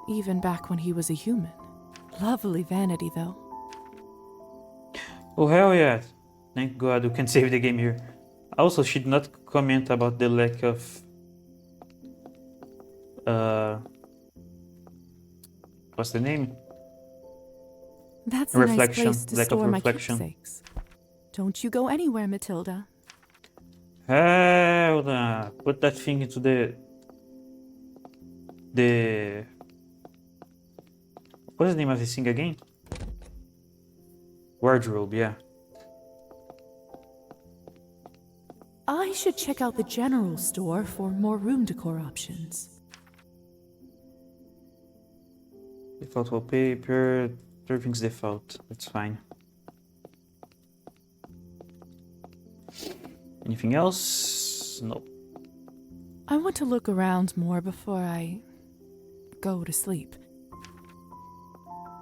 even back when he was a human. Lovely vanity, though. Oh, hell yeah. Thank God we can save the game here. Also, should not comment about the lack of... what's the name? That's a reflection. nice place to Lack of store my reflection. keepsakes. Don't you go anywhere, Matilda. Hell nah. Put that thing into the... What's the name of this thing again? Wardrobe, yeah. I should check out the general store for more room decor options. Default wallpaper, everything's default. That's fine. Anything else? No. I want to look around more before I go to sleep.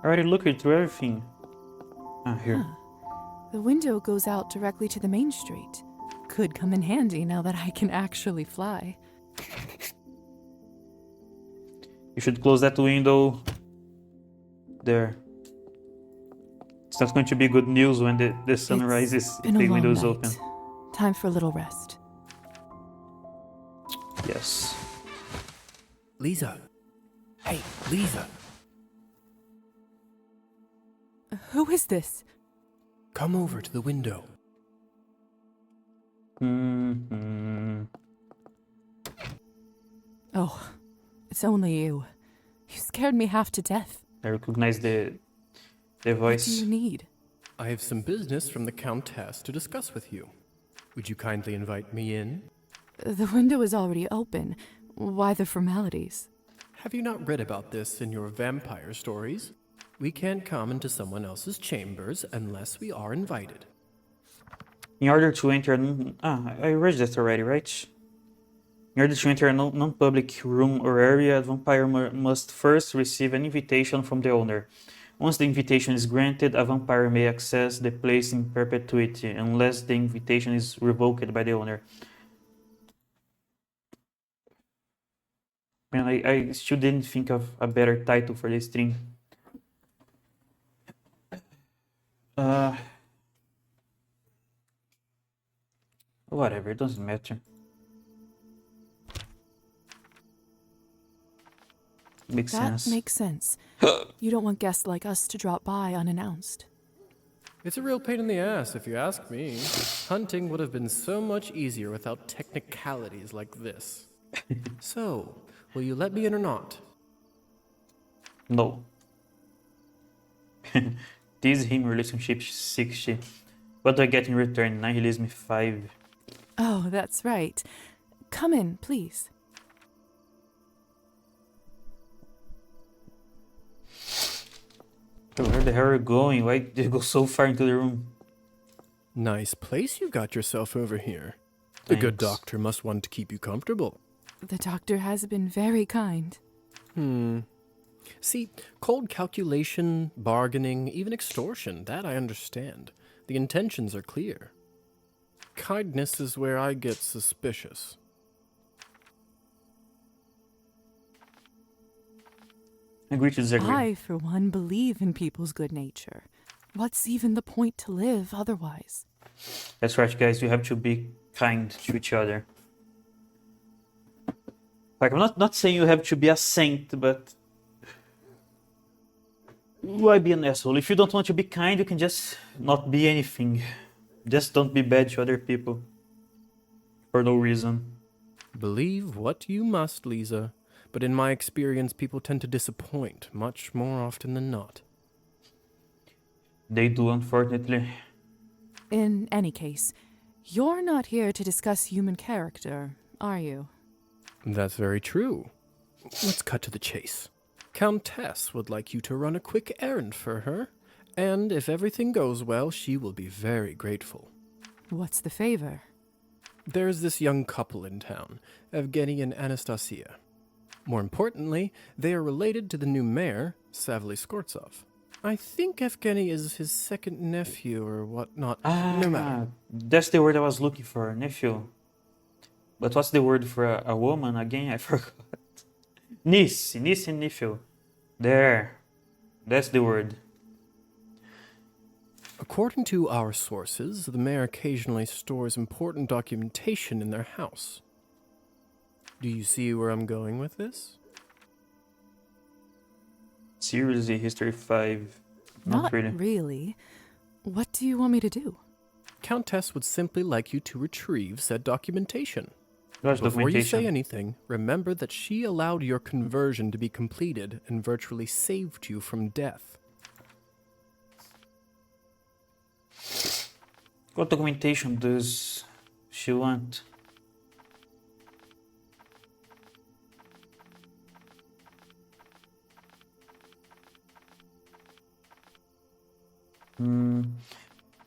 I already looked through everything. Ah, here. The window goes out directly to the main street. Could come in handy now that I can actually fly. You should close that window. There. It's not going to be good news when the sun rises if Been a the long window is night. open. Time for a little rest. Yes. Lisa. Hey, Lisa. Who is this? Come over to the window. Oh, it's only you. You scared me half to death. I recognize the What voice. do you need? I have some business from the Countess to discuss with you. Would you kindly invite me in? The window is already open. Why the formalities? Have you not read about this in your vampire stories? We can't come into someone else's chambers unless we are invited. In order to enter... I read that already, right? In order to enter a non-public room or area, a vampire must first receive an invitation from the owner. Once the invitation is granted, a vampire may access the place in perpetuity, unless the invitation is revoked by the owner. Man, I still didn't think of a better title for this stream. Whatever, it doesn't matter. Makes sense. That makes sense. You don't want guests like us to drop by unannounced. It's a real pain in the ass, if you ask me. Hunting would have been so much easier without technicalities like this. So, will you let me in or not? No. Tease him relationship 60. What do I get in return? Nihilism 5. Oh, that's right. Come in, please. Where the hell are you going? Why did you go so far into the room? Nice place you got yourself over here. The good doctor must want to keep you comfortable. The doctor has been very kind. See, cold calculation, bargaining, even extortion, that I understand. The intentions are clear. Kindness is where I get suspicious. Agree to disagree. I, for one, believe in people's good nature. What's even the point to live otherwise? That's right, guys. You have to be kind to each other. Like, I'm not saying you have to be a saint, but why be an asshole? If you don't want to be kind, you can just not be anything. Just don't be bad to other people. For no reason. Believe what you must, Lisa. But in my experience, people tend to disappoint much more often than not. They do, unfortunately. In any case, you're not here to discuss human character, are you? That's very true. Let's cut to the chase. Countess would like you to run a quick errand for her, and if everything goes well, she will be very grateful. What's the favor? There's this young couple in town, Evgeny and Anastasia. More importantly, they are related to the new mayor, Savely Skortsov. I think Evgeny is his second nephew or whatnot. No matter. That's the word I was looking for, nephew. But what's the word for a woman again? I forgot. Niece and nephew. There. That's the word. According to our sources, the mayor occasionally stores important documentation in their house. Do you see where I'm going with this? Seriously, History 5. Not really. What do you want me to do? Countess would simply like you to retrieve said documentation. What's Before you documentation? say anything, remember that she allowed your conversion to be completed and virtually saved you from death. What documentation does she want?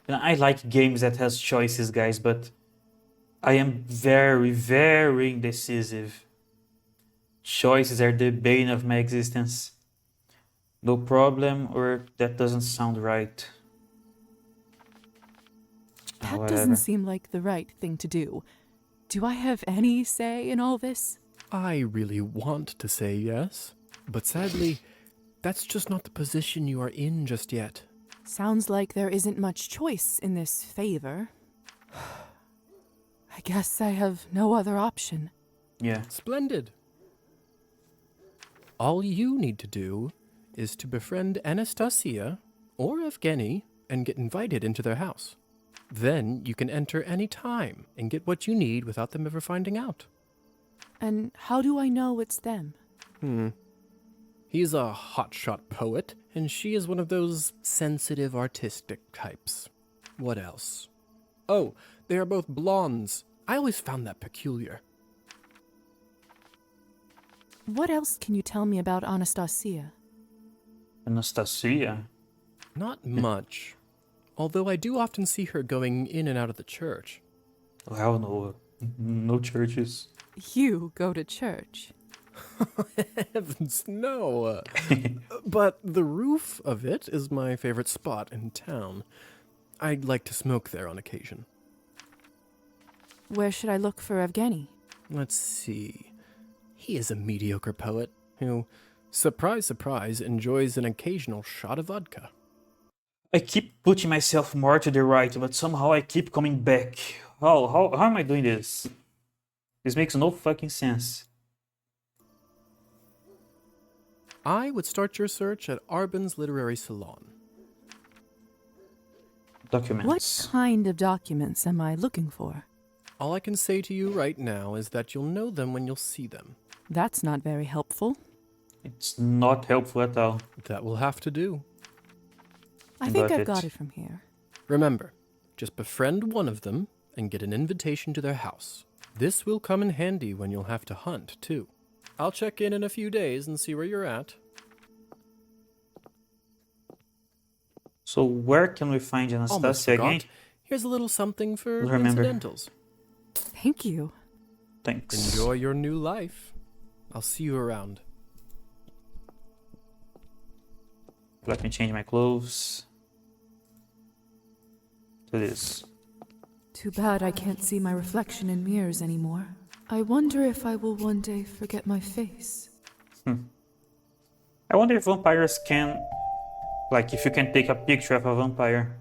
I like games that has choices, guys, but I am very, very indecisive. Choices are the bane of my existence. No problem, or that doesn't sound right. That Whatever. doesn't seem like the right thing to do. Do I have any say in all this? I really want to say yes, but sadly, that's just not the position you are in just yet. Sounds like there isn't much choice in this favor. I guess I have no other option. Yeah. Splendid. All you need to do is to befriend Anastasia or Evgeny and get invited into their house. Then you can enter any time and get what you need without them ever finding out. And how do I know it's them? He's a hotshot poet, and she is one of those sensitive, artistic types. What else? Oh, they are both blondes. I always found that peculiar. What else can you tell me about Anastasia? Anastasia? Not much. Although I do often see her going in and out of the church. Well, no churches. You go to church. Heavens, no. But the roof of it is my favorite spot in town. I'd like to smoke there on occasion. Where should I look for Evgeny? Let's see. He is a mediocre poet who, surprise, surprise, enjoys an occasional shot of vodka. I keep putting myself more to the right, but somehow I keep coming back. How am I doing this? This makes no fucking sense. I would start your search at Arbin's Literary Salon. Documents. What kind of documents am I looking for? All I can say to you right now is that you'll know them when you'll see them. That's not very helpful. It's not helpful at all. That will have to do. I think I've got it from here. Remember, just befriend one of them and get an invitation to their house. This will come in handy when you'll have to hunt, too. I'll check in a few days and see where you're at. So where can we find Almost Anastasia forgot. again? Here's a little something for Remember. incidentals. Thank you. Thanks. Enjoy your new life. I'll see you around. Let me change my clothes. To this. Too bad I can't see my reflection in mirrors anymore. I wonder if I will one day forget my face. I wonder if vampires can... Like, if you can take a picture of a vampire.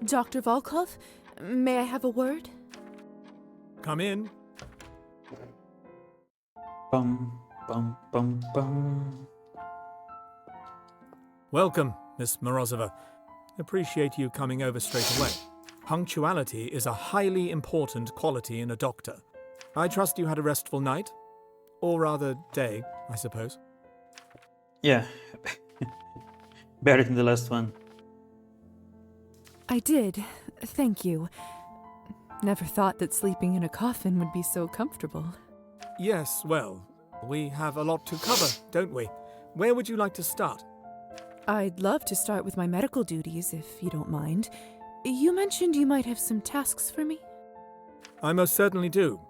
Dr. Volkov, may I have a word? Come in. Bum, bum, bum, bum. Welcome, Miss Morozova. Appreciate you coming over straight away. Punctuality is a highly important quality in a doctor. I trust you had a restful night? Or rather, day, I suppose. Yeah. Better than the last one. I did. Thank you. Never thought that sleeping in a coffin would be so comfortable. Yes, well, we have a lot to cover, don't we? Where would you like to start? I'd love to start with my medical duties, if you don't mind. You mentioned you might have some tasks for me? I most certainly do.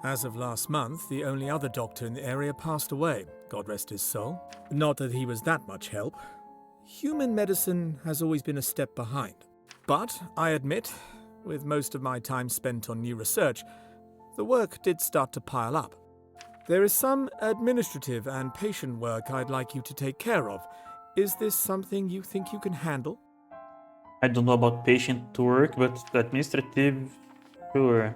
As of last month, the only other doctor in the area passed away, God rest his soul. Not that he was that much help. Human medicine has always been a step behind. But, I admit, with most of my time spent on new research, the work did start to pile up. There is some administrative and patient work I'd like you to take care of. Is this something you think you can handle? I don't know about patient work, but administrative, sure.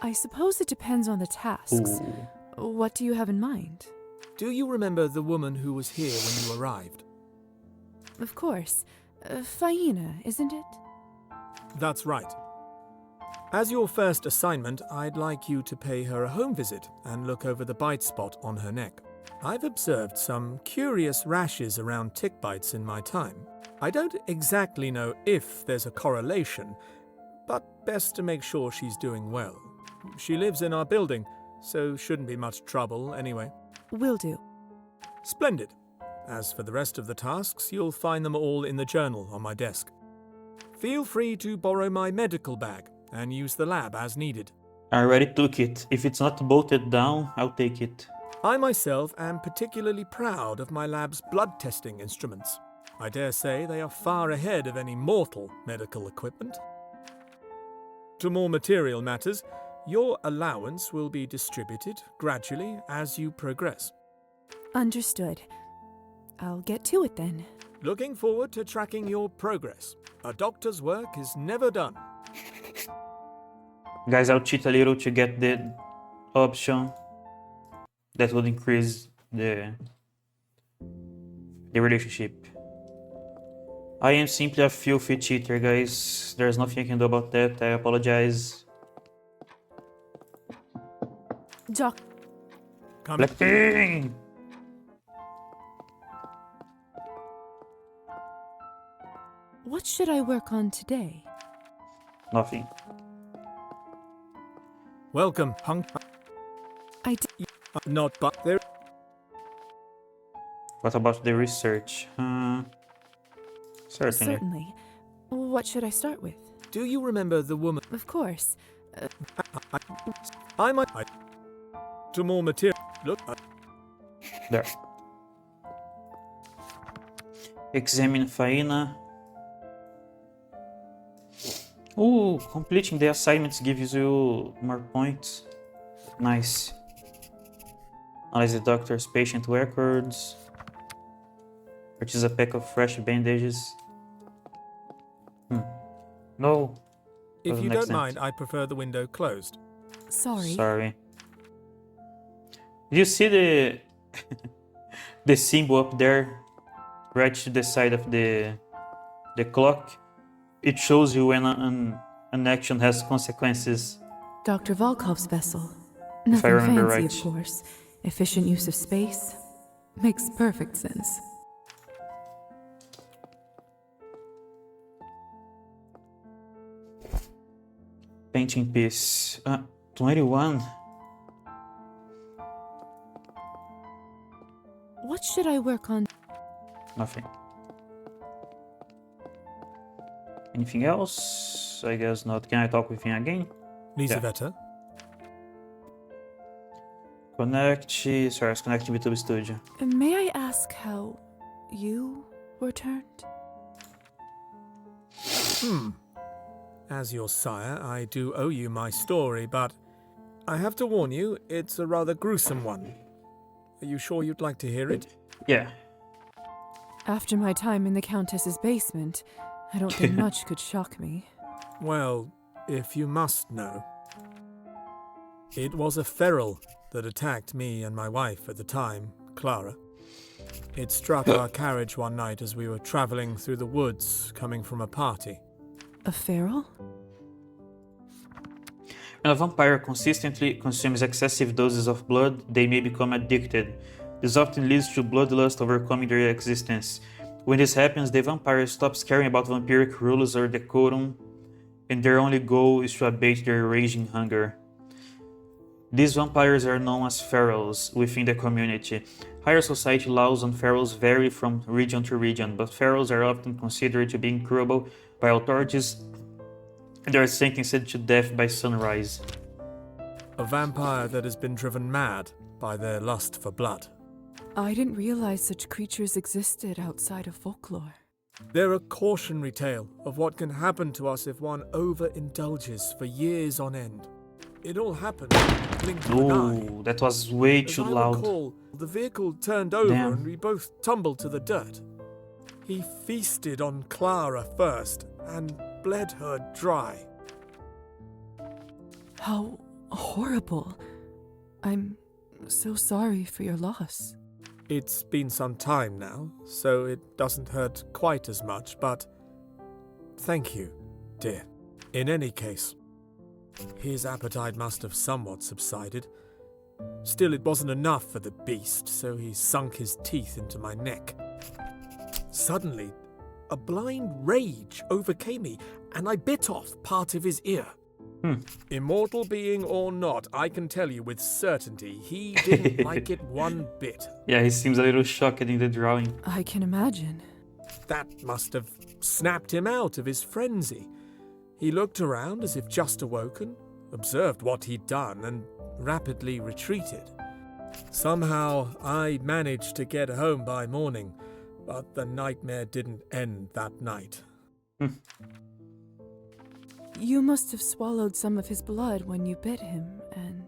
I suppose it depends on the tasks. Ooh. What do you have in mind? Do you remember the woman who was here when you arrived? Of course. Faina, isn't it? That's right. As your first assignment, I'd like you to pay her a home visit and look over the bite spot on her neck. I've observed some curious rashes around tick bites in my time. I don't exactly know if there's a correlation, but best to make sure she's doing well. She lives in our building, so shouldn't be much trouble anyway. Will do. Splendid. As for the rest of the tasks, you'll find them all in the journal on my desk. Feel free to borrow my medical bag and use the lab as needed. I already took it. If it's not bolted down, I'll take it. I myself am particularly proud of my lab's blood testing instruments. I dare say they are far ahead of any mortal medical equipment. To more material matters, your allowance will be distributed gradually as you progress. Understood. I'll get to it then. Looking forward to tracking your progress. A doctor's work is never done. Guys, I'll cheat a little to get the option that would increase the relationship. I am simply a filthy cheater, guys. There's nothing I can do about that. I apologize. Blackpink! What should I work on today? Nothing. Welcome, Hung. I not but there. What about the research? Certainly. Certainly. What should I start with? Do you remember the woman? Of course. I might. To more material. Look. There. Examine faina. Ooh, completing the assignments gives you more points. Nice. Analyze the doctor's patient records. Purchase a pack of fresh bandages. No. If Doesn't you make don't sense. mind, I prefer the window closed. Sorry. Sorry. You see the the symbol up there, right to the side of the clock? It shows you when an action has consequences. Dr. Volkov's vessel. If I Nothing remember fancy, right. of course. Efficient use of space. Makes perfect sense. Painting piece. 21. What should I work on? Nothing. Anything else? I guess not. Can I talk with him again? Lisaveta? Connect. Sorry, it's connecting with the studio. May I ask how you were turned? As your sire, I do owe you my story, but I have to warn you, it's a rather gruesome one. Are you sure you'd like to hear it? Yeah. After my time in the Countess's basement, I don't think much could shock me. Well, if you must know. It was a feral that attacked me and my wife at the time, Clara. It struck our carriage one night as we were traveling through the woods, coming from a party. A feral? When a vampire consistently consumes excessive doses of blood, they may become addicted. This often leads to bloodlust overcoming their existence. When this happens, the vampire stops caring about vampiric rules or decorum, and their only goal is to abate their raging hunger. These vampires are known as ferals within the community. Higher society laws on ferals vary from region to region, but ferals are often considered to be incurable by authorities and are sentenced to death by sunrise. A vampire that has been driven mad by their lust for blood. I didn't realize such creatures existed outside of folklore. They're a cautionary tale of what can happen to us if one overindulges for years on end. It all happened in the blink of an eye. Ooh, that was way too As I loud. recall, the vehicle turned over Damn. and we both tumbled to the dirt. He feasted on Clara first and bled her dry. How horrible. I'm so sorry for your loss. It's been some time now, so it doesn't hurt quite as much, but thank you, dear. In any case, his appetite must have somewhat subsided. Still, it wasn't enough for the beast, so he sunk his teeth into my neck. Suddenly, a blind rage overcame me, and I bit off part of his ear. Immortal being or not, I can tell you with certainty he didn't like it one bit. Yeah, he seems a little shocked in the drawing. I can imagine. That must have snapped him out of his frenzy. He looked around as if just awoken, observed what he'd done, and rapidly retreated. Somehow, I managed to get home by morning, but the nightmare didn't end that night. You must have swallowed some of his blood when you bit him, and...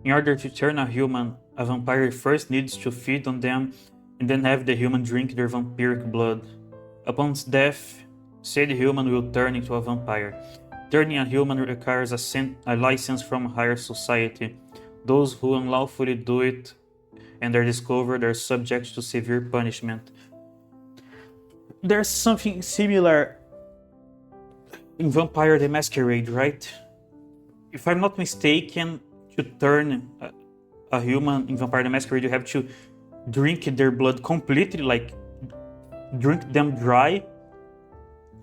In order to turn a human, a vampire first needs to feed on them and then have the human drink their vampiric blood. Upon death, said human will turn into a vampire. Turning a human requires a license from higher society. Those who unlawfully do it and are discovered are subject to severe punishment. There's something similar in Vampire the Masquerade, right? If I'm not mistaken, to turn a human in Vampire the Masquerade, you have to drink their blood completely, like drink them dry,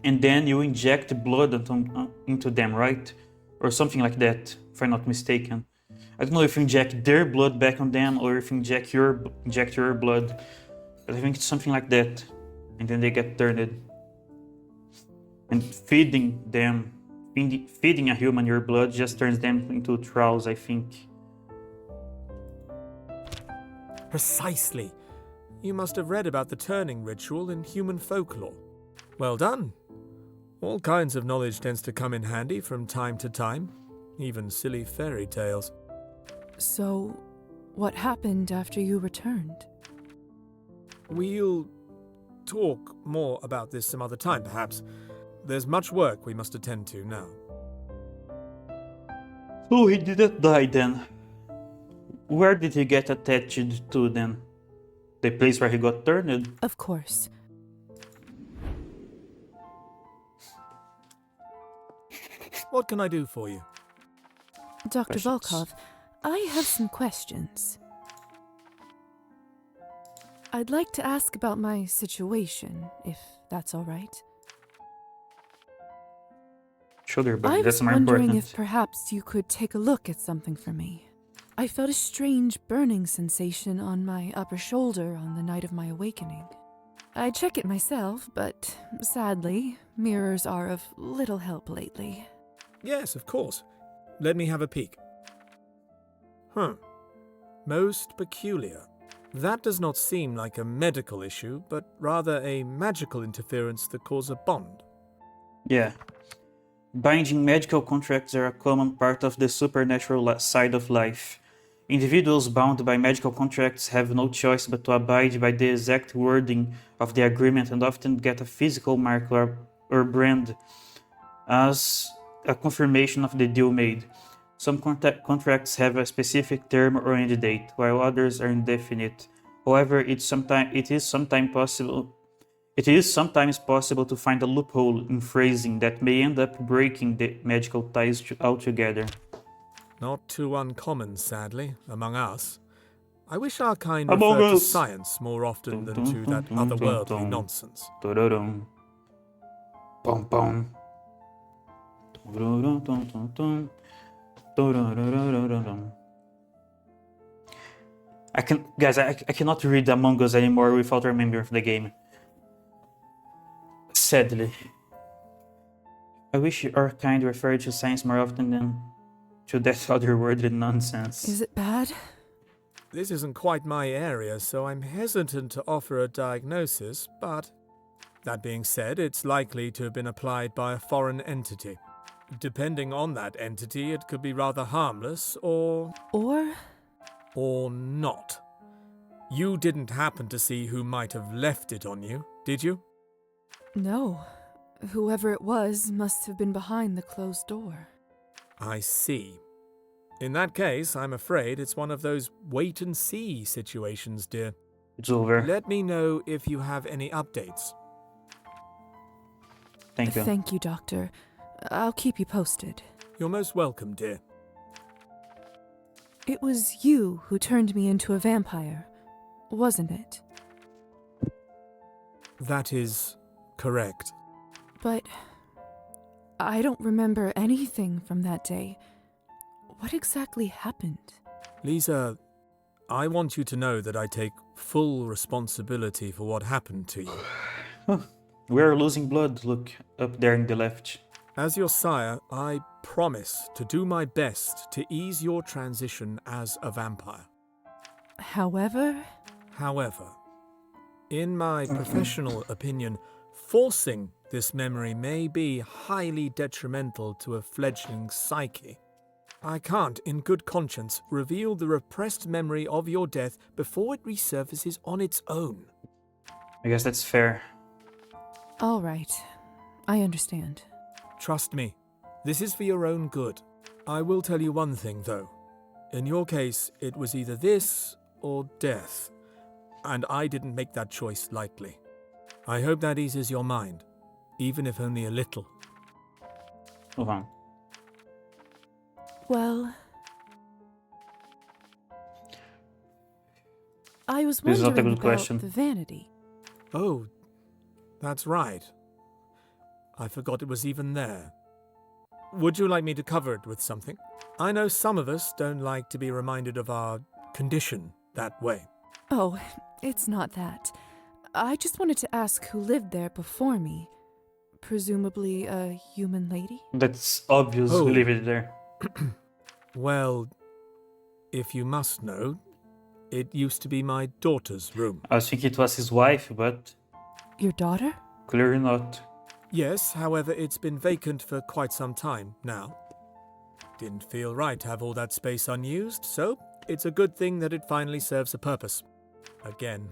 and then you inject blood into them, right? Or something like that, if I'm not mistaken. I don't know if you inject their blood back on them or if you inject your blood, but I think it's something like that. And then they get turned. And feeding a human your blood just turns them into trolls, I think. Precisely. You must have read about the turning ritual in human folklore. Well done. All kinds of knowledge tends to come in handy from time to time, even silly fairy tales. So, what happened after you returned? We'll talk more about this some other time, perhaps. There's much work we must attend to now. So he didn't die then. Where did he get attached to then? The place where he got turned? Of course. What can I do for you? Dr. Volkov, I have some questions. I'd like to ask about my situation, if that's all right. Sugar, but I that's was more wondering important. if perhaps you could take a look at something for me. I felt a strange burning sensation on my upper shoulder on the night of my awakening. I check it myself, but sadly, mirrors are of little help lately. Yes, of course. Let me have a peek. Most peculiar. That does not seem like a medical issue, but rather a magical interference that causes a bond. Yeah. Binding medical contracts are a common part of the supernatural side of life. Individuals bound by medical contracts have no choice but to abide by the exact wording of the agreement and often get a physical mark or brand as a confirmation of the deal made. Some contracts have a specific term or end date, while others are indefinite. However, it is sometimes possible to find a loophole in phrasing that may end up breaking the magical ties altogether. Not too uncommon, sadly, among us. I wish our kind Among referred to us. science more often than to that otherworldly nonsense. Bum bum. I cannot read Among Us anymore without remembering the game. Sadly. I wish our kind referred to science more often than to that otherworldly nonsense. Is it bad? This isn't quite my area, so I'm hesitant to offer a diagnosis, but that being said, it's likely to have been applied by a foreign entity. Depending on that entity, it could be rather harmless or not. You didn't happen to see who might have left it on you, did you? No. Whoever it was must have been behind the closed door. I see. In that case, I'm afraid it's one of those wait-and-see situations, dear. It's over. Let me know if you have any updates. Thank you. Thank you, Doctor. I'll keep you posted. You're most welcome, dear. It was you who turned me into a vampire, wasn't it? That is correct. But I don't remember anything from that day. What exactly happened? Lisa, I want you to know that I take full responsibility for what happened to you. We're losing blood, look, up there in the left. As your sire, I promise to do my best to ease your transition as a vampire. However, in my professional opinion, forcing this memory may be highly detrimental to a fledgling psyche. I can't, in good conscience, reveal the repressed memory of your death before it resurfaces on its own. I guess that's fair. all right. I understand. Trust me, this is for your own good. I will tell you one thing, though. In your case, it was either this or death, and I didn't make that choice lightly. I hope that eases your mind, even if only a little. Hold on. I was This is not a wondering good about question. the vanity. Oh, that's right. I forgot it was even there. Would you like me to cover it with something? I know some of us don't like to be reminded of our condition that way. Oh, it's not that. I just wanted to ask who lived there before me. Presumably a human lady? That's obvious. Oh. Leave it there. Well, if you must know, it used to be my daughter's room. I think it was his wife, but Your daughter? clearly not. Yes, however, it's been vacant for quite some time now. Didn't feel right to have all that space unused, so it's a good thing that it finally serves a purpose. Again.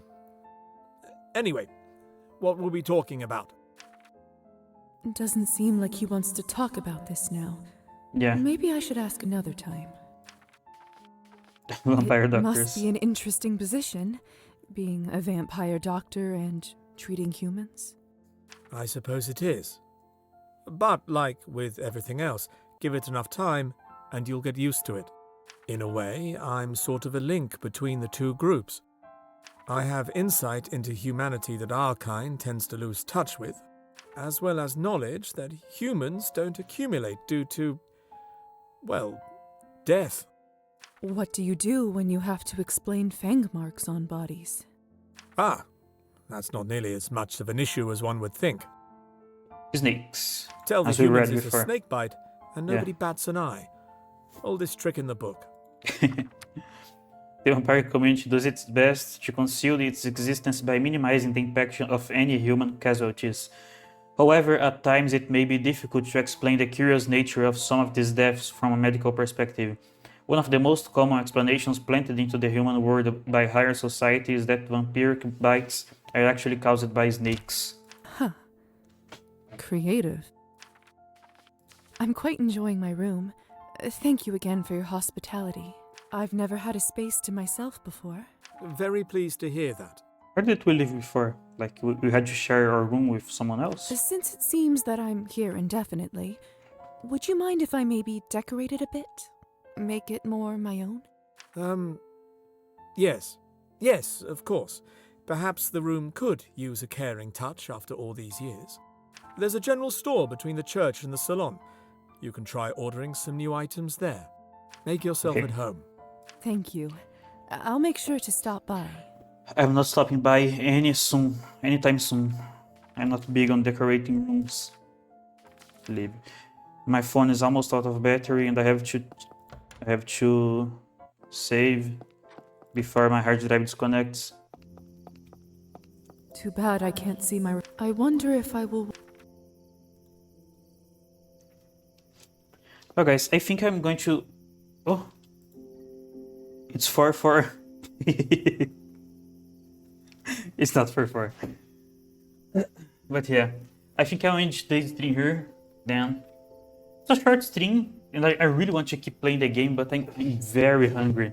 Anyway, what were we talking about? It doesn't seem like he wants to talk about this now. Yeah. Maybe I should ask another time. Vampire It doctors. must be an interesting position, being a vampire doctor and treating humans. I suppose it is. But like with everything else, give it enough time and you'll get used to it. In a way, I'm sort of a link between the two groups. I have insight into humanity that our kind tends to lose touch with, as well as knowledge that humans don't accumulate due to, well, death. What do you do when you have to explain fang marks on bodies? Ah, that's not nearly as much of an issue as one would think. Snakes. Tell the As we read humans it's a before. snake bite, and Yeah. nobody bats an eye. Oldest trick in the book. The vampire community does its best to conceal its existence by minimizing the impact of any human casualties. However, at times it may be difficult to explain the curious nature of some of these deaths from a medical perspective. One of the most common explanations planted into the human world by higher society is that vampiric bites are actually caused by snakes. Huh. Creative. I'm quite enjoying my room. Thank you again for your hospitality. I've never had a space to myself before. Very pleased to hear that. Where did we live before? Like, we had to share our room with someone else? Since it seems that I'm here indefinitely, would you mind if I maybe decorate it a bit? Make it more my own? Yes. Yes, of course. Perhaps the room could use a caring touch after all these years. There's a general store between the church and the salon. You can try ordering some new items there. Make yourself Okay. at home. Thank you. I'll make sure to stop by. I'm not stopping by anytime soon. I'm not big on decorating rooms. Leave. My phone is almost out of battery and I have to save before my hard drive disconnects. Too bad I can't see my... I wonder if I will... Oh guys, I think I'm going to... Oh! It's 4-4. It's not 4-4. But yeah, I think I'll end today's stream here then. It's a short stream and I really want to keep playing the game, but I'm very hungry.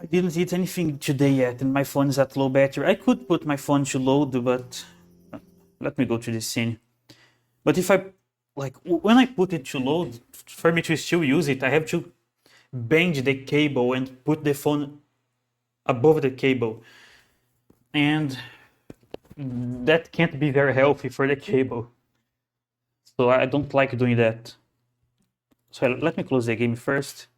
I didn't eat anything today yet and my phone is at low battery. I could put my phone to load, but let me go to the scene. But if I, like, when I put it to load, for me to still use it, I have to bend the cable and put the phone above the cable. And that can't be very healthy for the cable. So I don't like doing that. So let me close the game first.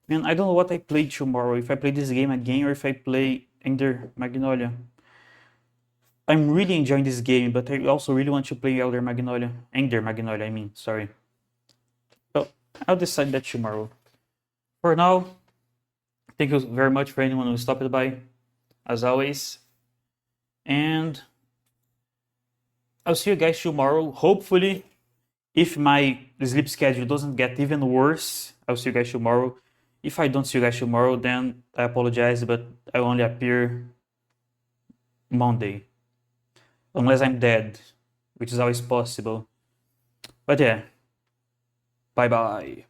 And I don't know what I play tomorrow, if I play this game again or if I play Ender Magnolia. I'm really enjoying this game, but I also really want to play Ender Magnolia, I mean, sorry. So I'll decide that tomorrow. For now, thank you very much for anyone who stopped by, as always. And I'll see you guys tomorrow. Hopefully, if my sleep schedule doesn't get even worse, I'll see you guys tomorrow. If I don't see you guys tomorrow, then I apologize, but I only appear Monday. Unless I'm dead, which is always possible. But yeah, bye-bye.